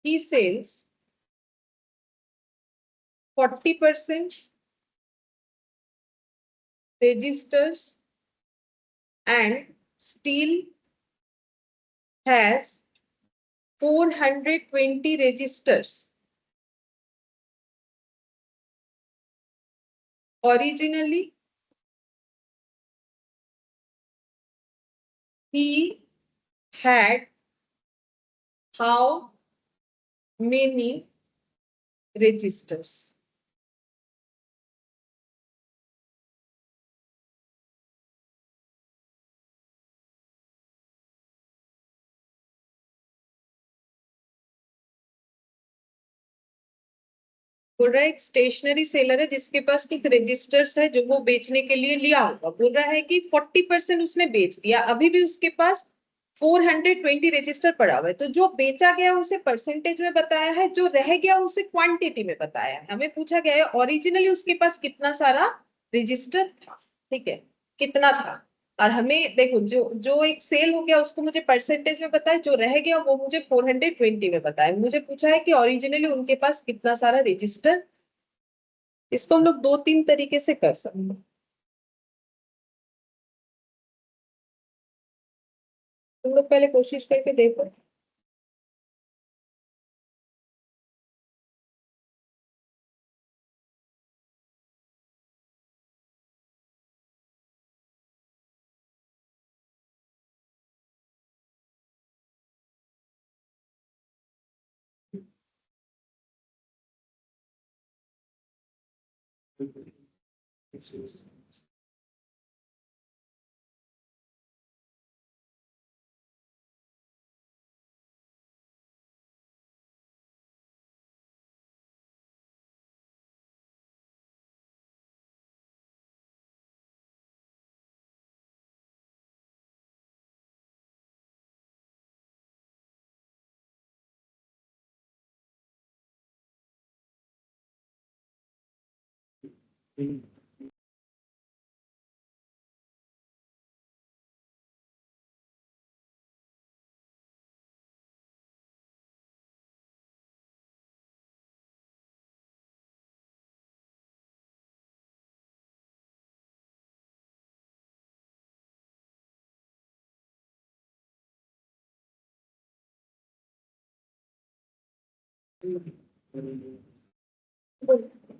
He sells 40% registers and still has 420 registers. Originally, he had how many registers. बोल रहा है एक स्टेशनरी सेलर है जिसके पास कुछ रजिस्टर्स है जो वो बेचने के लिए लिया होगा। बोल रहा है कि 40% उसने बेच दिया, अभी भी उसके पास 420 रजिस्टर पड़ा हुआ है। तो जो बेचा गया उसे परसेंटेज में बताया है, जो रह गया उसे क्वांटिटी में बताया है। हमें पूछा गया है ओरिजिनली उसके पास कितना सारा रजिस्टर था, ठीक है, कितना था। और हमें देखो जो जो एक सेल हो गया उसको मुझे परसेंटेज में बताया, जो रह गया वो मुझे 420 में बताया। मुझे पूछा है कि ओरिजिनली उनके पास कितना सारा रजिस्टर। इसको हम लोग दो तीन तरीके से कर सकते हैं। तुम लोग पहले कोशिश करके देखो।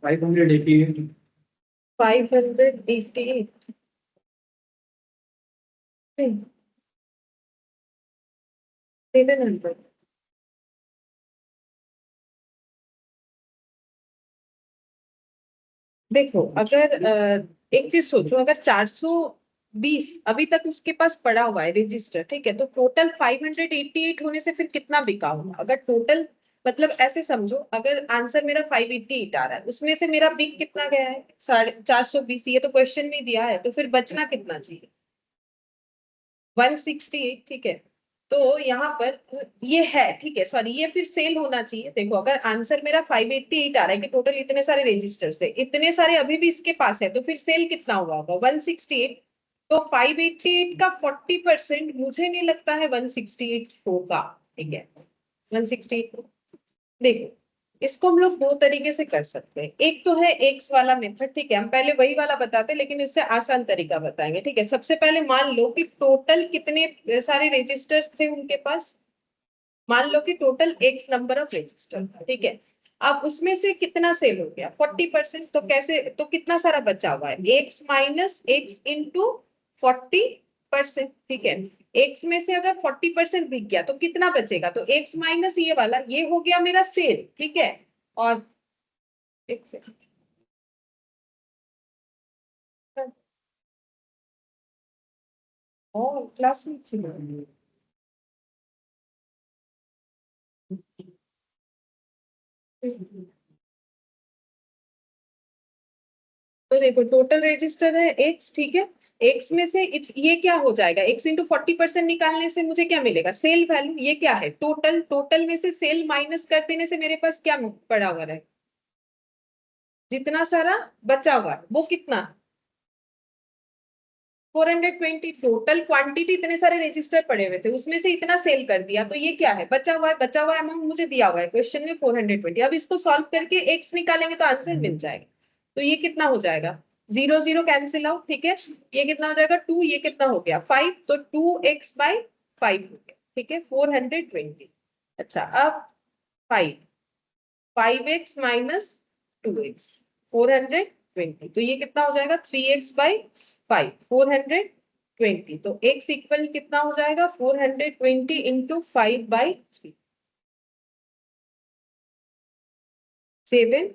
Five hundred eighty 588 700। देखो अगर एक चीज सोचो, अगर 420 अभी तक उसके पास पड़ा हुआ है रजिस्टर, ठीक है, तो टोटल 588 होने से फिर कितना बिका होगा। अगर टोटल मतलब ऐसे समझो, अगर आंसर मेरा 588 आ रहा है, उसमें से मेरा बिक कितना गया है 420, ये तो क्वेश्चन में दिया है, तो फिर बचना कितना चाहिए 168, ठीक है। तो यहाँ पर ये है, ठीक है, सॉरी, ये फिर सेल होना चाहिए। देखो अगर आंसर मेरा 588 आ रहा है कि टोटल इतने सारे रजिस्टर्स है, इतने सारे अभी भी इसके पास है, तो फिर सेल कितना हुआ होगा 168। तो 588 का 40% मुझे नहीं लगता है 168 होगा, ठीक है, 168। देखो इसको हम लोग दो तरीके से कर सकते हैं। एक तो है एक्स वाला मेथड, ठीक है, हम पहले वही वाला बताते हैं लेकिन इससे आसान तरीका बताएंगे, ठीक है। सबसे पहले मान लो कि टोटल कितने सारे रजिस्टर्स थे उनके पास। मान लो कि total x number of register, ठीक है। अब उसमें से कितना सेल हो गया 40%। तो कैसे, तो कितना सारा बचा हुआ है एक्स माइनस एक्स इंटू 40%, ठीक है। एक्स में से अगर 40% बिक गया तो कितना बचेगा, तो एक्स माइनस ये वाला, ये हो गया मेरा सेल, ठीक है। और एक सेकंड, और क्लास में तो देखो टोटल रजिस्टर है एक्स, ठीक है। एक्स में से ये क्या हो जाएगा, एक्स इंटू 40% निकालने से मुझे क्या मिलेगा सेल वैल्यू। ये क्या है टोटल, टोटल में से सेल माइनस कर देने से मेरे पास क्या पड़ा हुआ है, जितना सारा बचा हुआ है वो कितना 420। टोटल क्वांटिटी इतने सारे रजिस्टर पड़े हुए थे, उसमें से इतना सेल कर दिया, तो ये क्या है बचा हुआ है। बचा हुआ अमाउंट मुझे दिया हुआ है क्वेश्चन में 420। अब इसको सॉल्व करके एक्स निकालेंगे तो आंसर मिल जाएगा। तो ये कितना हो जाएगा, जीरो जीरो कैंसिल आउट, ठीक है। ये कितना हो जाएगा 2, ये कितना हो गया 5, तो 2x/5 हो गया, ठीक है 420। अच्छा अब 5, 5x माइनस 2x 420, तो ये कितना हो जाएगा 3x/5 420। तो x इक्वल कितना हो जाएगा 420 इंटू 5/3। 700,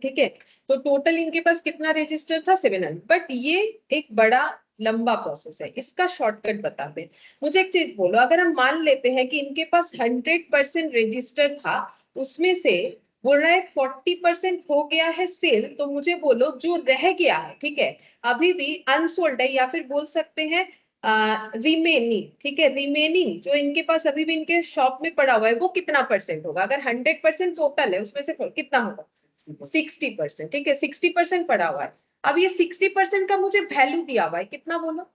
ठीक है। तो टोटल इनके पास कितना रजिस्टर था? 700। बट ये एक बड़ा लंबा प्रोसेस है, इसका शॉर्टकट बताते हैं। मुझे एक चीज बोलो, अगर हम मान लेते हैं कि इनके पास 100% रजिस्टर था, उसमें से बोल रहा है 40% हो गया है सेल, तो मुझे बोलो जो रह गया है, ठीक है, अभी भी अनसोल्ड है, या फिर बोल सकते हैं रिमेनिंग, ठीक है, रिमेनिंग जो इनके पास अभी भी इनके शॉप में पड़ा हुआ है वो कितना परसेंट होगा? अगर 100% टोटल है उसमें से कितना होगा? 60%, ठीक है, 60% पड़ा हुआ है। अब ये 60% का मुझे वैल्यू दिया हुआ है, कितना बोलो?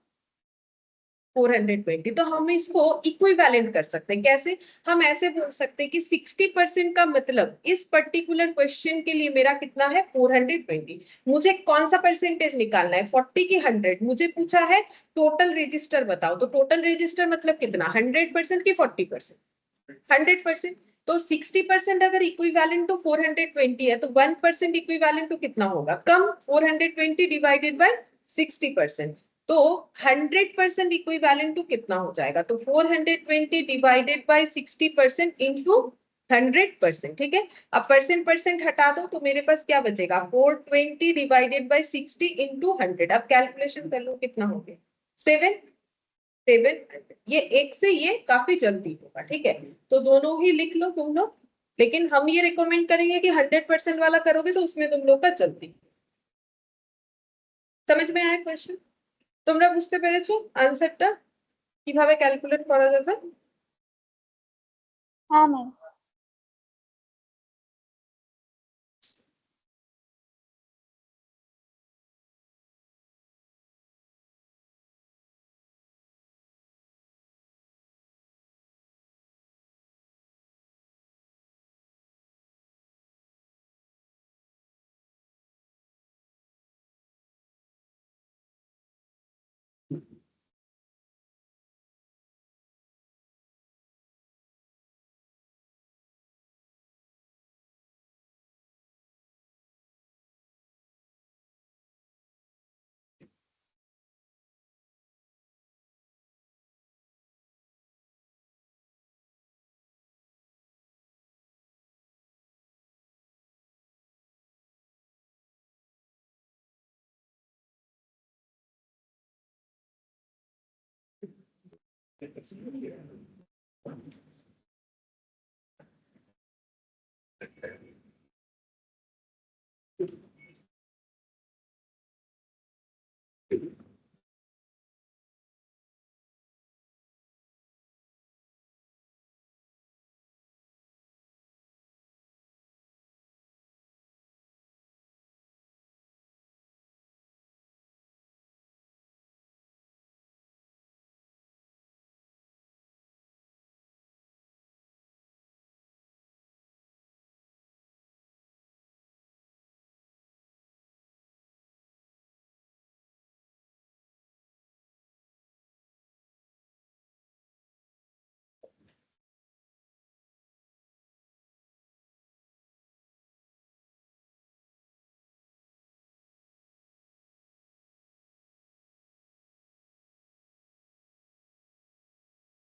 420। तो हम इसको इक्विवेलेंट कर सकते हैं। कैसे? हम ऐसे बोल सकते हैं कि 60% का मतलब इस पर्टिकुलर क्वेश्चन के लिए मेरा कितना है? 420। मुझे कौन सा परसेंटेज निकालना है, 40 की 100? मुझे पूछा है टोटल रजिस्टर बताओ, तो टोटल रजिस्टर मतलब कितना, 100% की 40%? 100%। तो 60% अगर इक्विवेलेंट टू 420 है, तो 1% इक्विवेलेंट टू कितना होगा? कम, 420 डिवाइडेड बाय 60%। तो 100% इक्विवेलेंट टू कितना हो जाएगा? तो 420 डिवाइडेड बाय 60% इंटू 100%, ठीक है। अब परसेंट परसेंट हटा दो तो मेरे पास क्या बचेगा? 420 डिवाइडेड बाय 60 इंटू 100। अब कैलकुलेशन कर लो कितना हो गया? 700। ये एक से ये काफी जल्दी होगा, ठीक है। तो दोनों ही लिख लो तुम लोग, लेकिन हम ये रिकमेंड करेंगे कि 100% वाला करोगे तो उसमें तुम लोग का जल्दी। समझ में आया क्वेश्चन? তোমরা বুঝতে পেরেছো আনসারটা কিভাবে ক্যালকুলেট করা যাবে? हाँ मैम।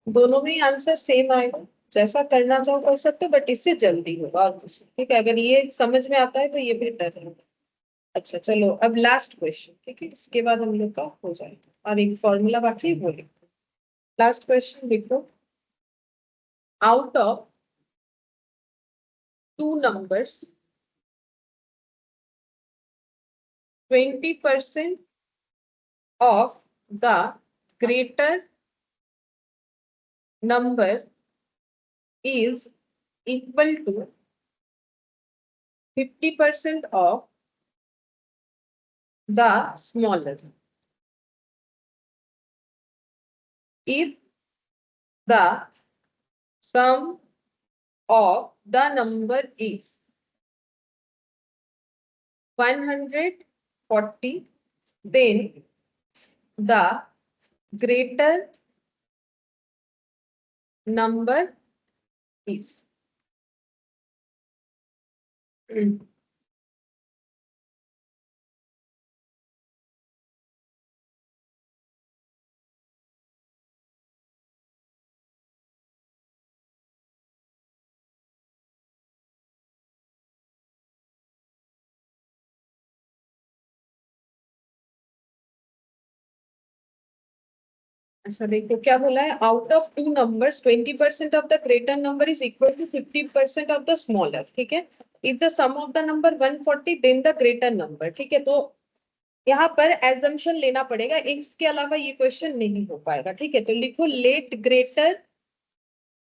दोनों में आंसर सेम आएगा, जैसा करना चाहो कर सकते हो, बट इससे जल्दी होगा और कुछ नहीं, ठीक है। अगर ये समझ में आता है तो ये बेटर है। अच्छा चलो, अब लास्ट क्वेश्चन, ठीक है, इसके बाद हम लोग का हो जाएगा, और एक फॉर्मूला बाकी है वो लिखो। लास्ट क्वेश्चन लिखो, out of two numbers 20% of the greater number is equal to 50% of the smaller. If the sum of the number is 140, then the greater number is ऐसा देखो क्या बोला है, out of two numbers 20% of the greater number is equal to 50% of the smaller, ठीक है। If the sum of the number 140 then the greater number, ठीक है। तो यहाँ पर एजम्पशन लेना पड़ेगा, एक्स के अलावा ये क्वेश्चन नहीं हो पाएगा, ठीक है। तो लिखो लेट ग्रेटर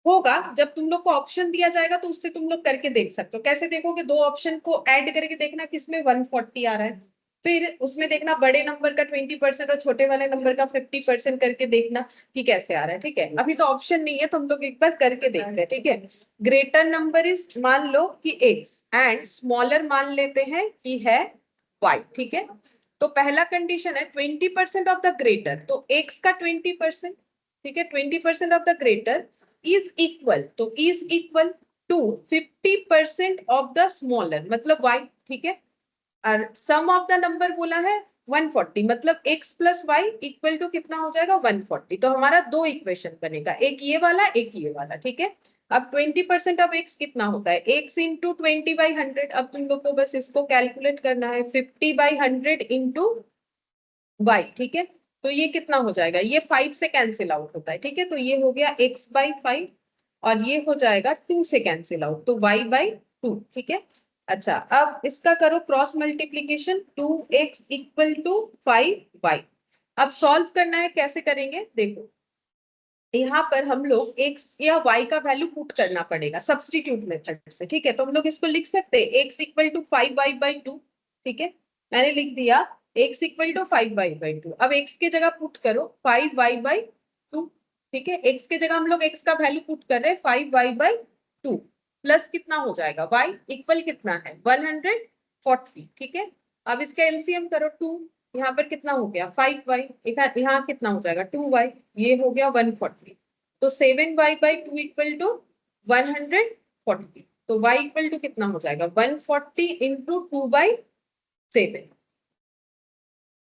होगा, जब तुम लोग को ऑप्शन दिया जाएगा तो उससे तुम लोग करके देख सकते हो। कैसे देखोगे, दो ऑप्शन को ऐड करके देखना किसमें 140 आ रहा है, फिर उसमें देखना बड़े नंबर का 20% और छोटे वाले नंबर का 50% करके देखना कि कैसे आ रहा है, ठीक है। अभी तो ऑप्शन नहीं है तो हम लोग एक बार करके देखते हैं, ठीक है। ग्रेटर नंबर इज, मान लो कि एक्स, एंड स्मॉलर मान लेते हैं कि है वाई, ठीक है। तो पहला कंडीशन है 20% ऑफ द ग्रेटर, तो एक्स का 20%, ठीक है, 20% of the greater is equal, तो is equal to 50% of the smaller मतलब y, ठीक है। और सम ऑफ द नंबर बोला है 140, मतलब x plus y equal to कितना हो जाएगा 140। तो हमारा दो इक्वेशन बनेगा, एक ये वाला एक ये वाला, ठीक है। अब 20% ऑफ x कितना होता है, x इंटू 20/100। अब तुम लोग को बस इसको कैलकुलेट करना है, 50/100 इंटू y, ठीक है। तो ये कितना हो जाएगा, ये 5 से कैंसिल आउट होता है, ठीक है। तो ये हो गया x/5 और ये हो जाएगा 2 से कैंसिल आउट, तो y/2, ठीक है। अच्छा, अब इसका करो cross multiplication, 2x equal to 5y। अब सॉल्व करना है, कैसे करेंगे देखो, यहाँ पर हम लोग x या y का वैल्यू पुट करना पड़ेगा सब्स्टिट्यूट मेथड से, ठीक है। तो हम लोग इसको लिख सकते हैं x इक्वल टू 5y/2, ठीक है। मैंने लिख दिया x इक्वल टू 5y/2। अब x के जगह पुट करो 5y/2, ठीक है। x के जगह हम लोग x का वैल्यू पुट कर रहे हैं 5y/2, प्लस कितना हो जाएगा y इक्वल कितना है 140, ठीक है। अब इसका एलसीएम करो, 2 यहाँ पर कितना हो गया 5y, यहाँ कितना हो जाएगा 2y, ये हो गया 140। तो 7y/2 इक्वल टू 140। तो y इक्वल टू कितना हो जाएगा 140 इंटू 2/7,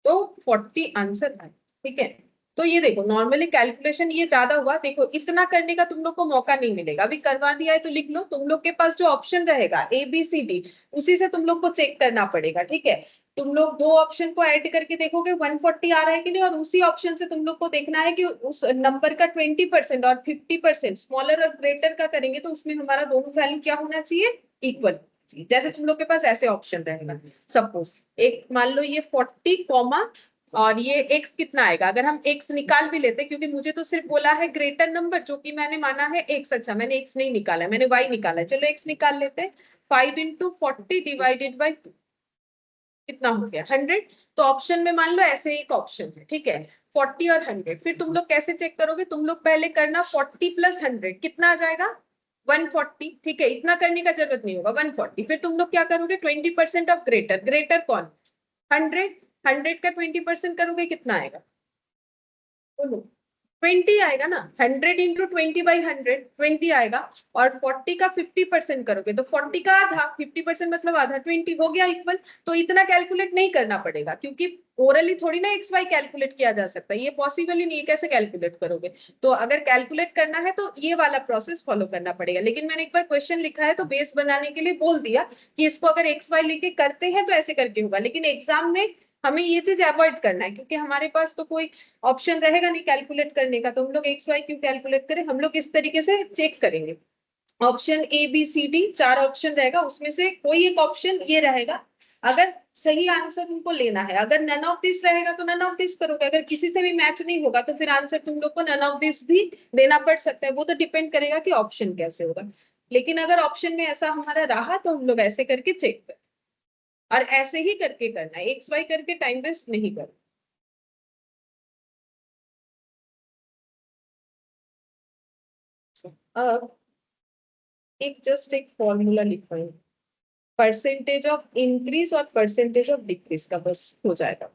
तो 40 आंसर है, ठीक है। तो ये देखो नॉर्मली कैलकुलेशन ये ज्यादा हुआ, देखो इतना करने का तुम लोग को मौका नहीं मिलेगा, अभी करवा दिया है तो लिख लो। तुम लोग के पास जो ऑप्शन रहेगा ABCD, उसी से तुम लोग को चेक करना पड़ेगा, ठीक है। तुम लोग दो ऑप्शन को ऐड करके देखोगे 140 आ रहा है कि नहीं, और उसी ऑप्शन से तुम लोग को देखना है कि उस नंबर का 20% और 50% स्मॉलर और ग्रेटर का करेंगे तो उसमें हमारा दोनों वैल्यू क्या होना चाहिए, इक्वल। जैसे तुम लोग के पास ऐसे ऑप्शन रहेगा, सपोज एक मान लो ये 40 कॉमा और ये x कितना आएगा, अगर हम x निकाल भी लेते, क्योंकि मुझे तो सिर्फ बोला है ग्रेटर नंबर जो कि मैंने माना है x, अच्छा मैंने x नहीं निकाला है, मैंने y निकाला है, चलो x निकाल लेते हैं। 5 इंटू 40 डिवाइडेड बाई 2 कितना हो गया 100। तो ऑप्शन में मान लो ऐसे एक ऑप्शन है, ठीक है, 40 और 100। फिर तुम लोग कैसे चेक करोगे, तुम लोग पहले करना 40 प्लस 100 कितना आ जाएगा 140, ठीक है। इतना करने का जरूरत नहीं होगा 140। फिर तुम लोग क्या करोगे 20% ऑफ ग्रेटर, ग्रेटर कौन 100, 100 का 20% करोगे कितना आएगा बोलो, 20 आएगा ना। 100 इंटू 20/100 20 आएगा, और 40 का 50% करोगे तो 40 का आधा, 50% मतलब आधा, 20 हो गया इक्वल। तो इतना कैलकुलेट नहीं करना पड़ेगा, क्योंकि ओरली थोड़ी ना एक्स वाई कैलकुलेट किया जा सकता है, ये पॉसिबल ही नहीं है, कैसे कैलकुलेट करोगे। तो अगर कैलकुलेट करना है तो ये वाला प्रोसेस फॉलो करना पड़ेगा। लेकिन मैंने एक बार क्वेश्चन लिखा है तो बेस बनाने के लिए बोल दिया कि इसको अगर एक्स वाई लेके करते हैं तो ऐसे करके होगा, लेकिन एग्जाम में हमें ये चीज अवॉइड करना है, क्योंकि हमारे पास तो कोई ऑप्शन रहेगा नहीं कैलकुलेट करने का, तो हम लोग एक्स वाई क्यों कैलकुलेट करें, हम लोग इस तरीके से चेक करेंगे। ऑप्शन ABCD 4 ऑप्शन रहेगा, उसमें से कोई एक ऑप्शन ये रहेगा, अगर सही आंसर तुमको लेना है, अगर नन ऑफ दिस रहेगा तो नन ऑफ दिस करोगे, अगर किसी से भी मैच नहीं होगा तो फिर आंसर तुम लोग को नन ऑफ दिस भी देना पड़ सकता है, वो तो डिपेंड करेगा कि ऑप्शन कैसे होगा। लेकिन अगर ऑप्शन में ऐसा हमारा रहा तो हम लोग ऐसे करके चेक करें, और ऐसे ही करके करना है, एक्स वाई करके टाइम वेस्ट नहीं करना। अब एक फॉर्मूला लिखवाएं, परसेंटेज ऑफ इंक्रीज और परसेंटेज ऑफ डिक्रीज का, बस हो जाएगा।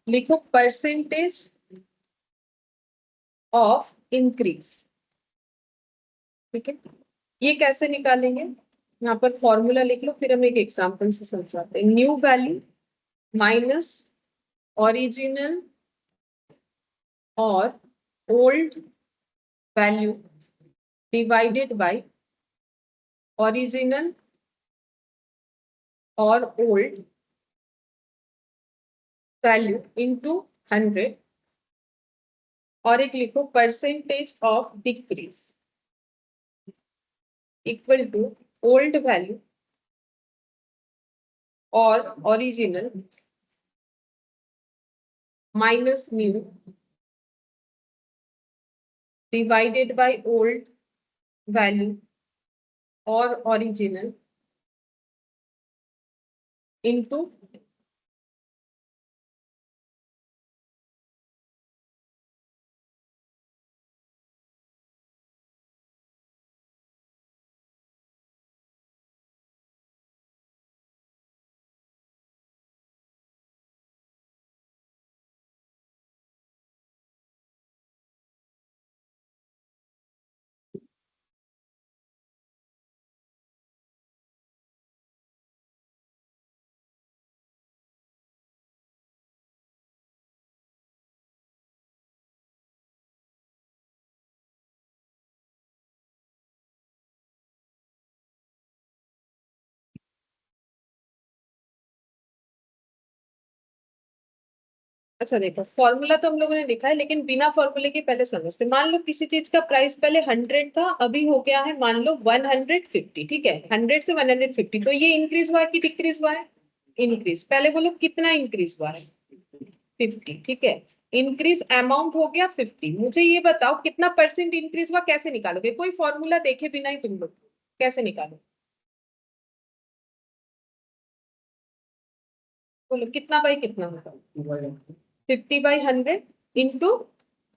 लिखो परसेंटेज ऑफ इंक्रीज, ठीक है। ये कैसे निकालेंगे, यहाँ पर फॉर्मूला लिख लो, फिर हम एक एग्जांपल से समझाते हैं। न्यू वैल्यू माइनस ओरिजिनल और old value divided by original और ओल्ड वैल्यू इनटू 100 और एक लिखो percentage of decrease equal to old value और original minus new divided by old value और ओरिजिनल इनटू अच्छा देखो फॉर्मूला तो हम लोगों ने लिखा है लेकिन बिना फॉर्मूले के पहले समझते। मान लो किसी चीज का प्राइस पहले 100 था, अभी हो गया है मान लो 150, ठीक है, 100 से 150, तो ये इंक्रीज हुआ है कि डिक्रीज हुआ है? इंक्रीज। पहले बोलो कितना इंक्रीज हुआ है? 50, ठीक है। इंक्रीज अमाउंट हो गया 50। मुझे ये बताओ कितना परसेंट इंक्रीज हुआ, कैसे निकालोगे? कोई फॉर्मूला देखे बिना ही तुम लोग कैसे निकालो? बोलो कितना बाई कितना होगा? 50/100 इंटू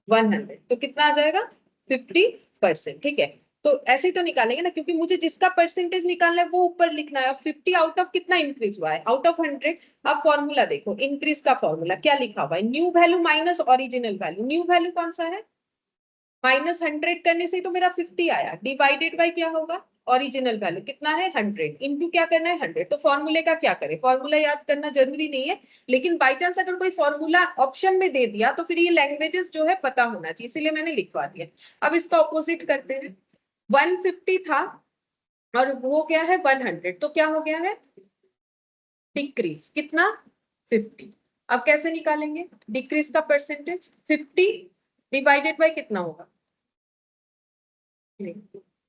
100, तो कितना आ जाएगा? 50%, ठीक है। तो ऐसे ही तो निकालेंगे ना, क्योंकि मुझे जिसका परसेंटेज निकालना है वो ऊपर लिखना है। 50 आउट ऑफ कितना इंक्रीज हुआ है? Out of 100। अब फॉर्मूला देखो, इंक्रीज का फॉर्मूला क्या लिखा हुआ है? New value minus original value. New value कौन सा है? -100 करने से तो मेरा 50 आया, डिवाइडेड बाय क्या होगा? ओरिजिनल वैल्यू कितना है? 100 इंटू क्या करना है? 100। तो फॉर्मूले का क्या करें? फॉर्मूला याद करना जरूरी नहीं है, लेकिन बाई चांस अगर कोई फॉर्मूला ऑप्शन में दे दिया तो फिर ये लैंग्वेजेस जो है पता होना चाहिए, इसीलिए मैंने लिखवा दिया। अब इसका ऑपोजिट करते हैं। 150 था और वो क्या है 100, तो क्या हो गया है? डिक्रीज कितना? 50। अब कैसे निकालेंगे डिक्रीज का परसेंटेज? 50 डिवाइडेड बाय कितना होगा?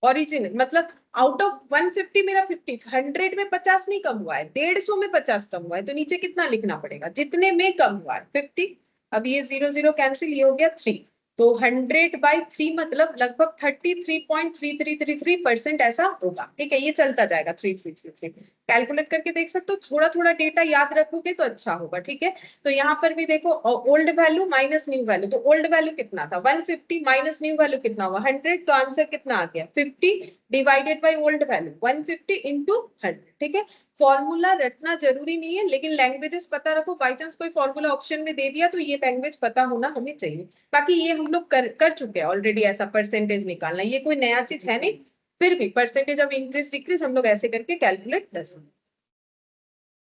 ओरिजिनल मतलब आउट ऑफ 150 मेरा 50, 100 में 50 नहीं कम हुआ है, 150 में 50 कम हुआ है, तो नीचे कितना लिखना पड़ेगा? जितने में कम हुआ है 50। अब ये 0 0 कैंसिल, ये हो गया 3, तो 100/3 मतलब लगभग 33.3333% ऐसा होगा, ठीक है। ये चलता जाएगा 3333, कैलकुलेट करके देख सकते हो। थोड़ा थोड़ा डेटा याद रखोगे तो अच्छा होगा, ठीक है। तो यहाँ पर भी देखो old value minus new value, तो ओल्ड वैल्यू कितना था? 150 माइनस न्यू वैल्यू कितना हुआ? 100, तो आंसर कितना आ गया? 50 divided by old value 150 into 100, ठीक है। फॉर्मूला रटना जरूरी नहीं है, लेकिन लैंग्वेजेस पता रखो। बाई चांस कोई फॉर्मूला ऑप्शन में दे दिया तो ये लैंग्वेज पता होना हमें चाहिए। बाकी ये हम लोग कर चुके हैं ऑलरेडी, ऐसा परसेंटेज निकालना, ये कोई नया चीज है नहीं। फिर भी परसेंटेज ऑफ इंक्रीज डिक्रीज हम लोग ऐसे करके कैलकुलेट कर सकते हैं,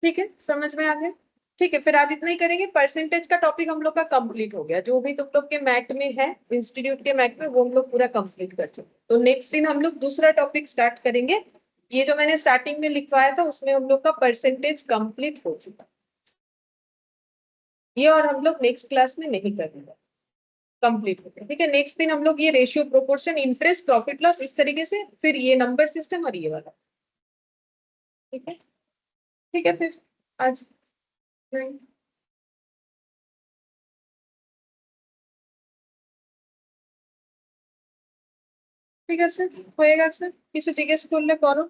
ठीक है। समझ में आ गया? ठीक है, फिर आज इतना ही करेंगे। परसेंटेज का टॉपिक हम लोग का कंप्लीट हो गया, जो भी तुम लोग के मैट में है, इंस्टीट्यूट के मैट में, वो हम लोग पूरा कंप्लीट कर चुके। तो नेक्स्ट दिन हम लोग दूसरा टॉपिक स्टार्ट करेंगे। ये जो मैंने स्टार्टिंग में लिखवाया था उसमें हम लोग का परसेंटेज कंप्लीट हो चुका, ये और हम लोग नेक्स्ट क्लास में नहीं करेंगे, कंप्लीट हो गया, ठीक है। नेक्स्ट दिन हम लोग ये ratio, proportion, interest, profit loss, इस तरीके से, फिर ये नंबर सिस्टम और ये वाला, ठीक है। ठीक है, फिर आज नहीं। ঠিক আছে, হয়ে গেছে, কিছু জিজ্ঞেস করলে করো।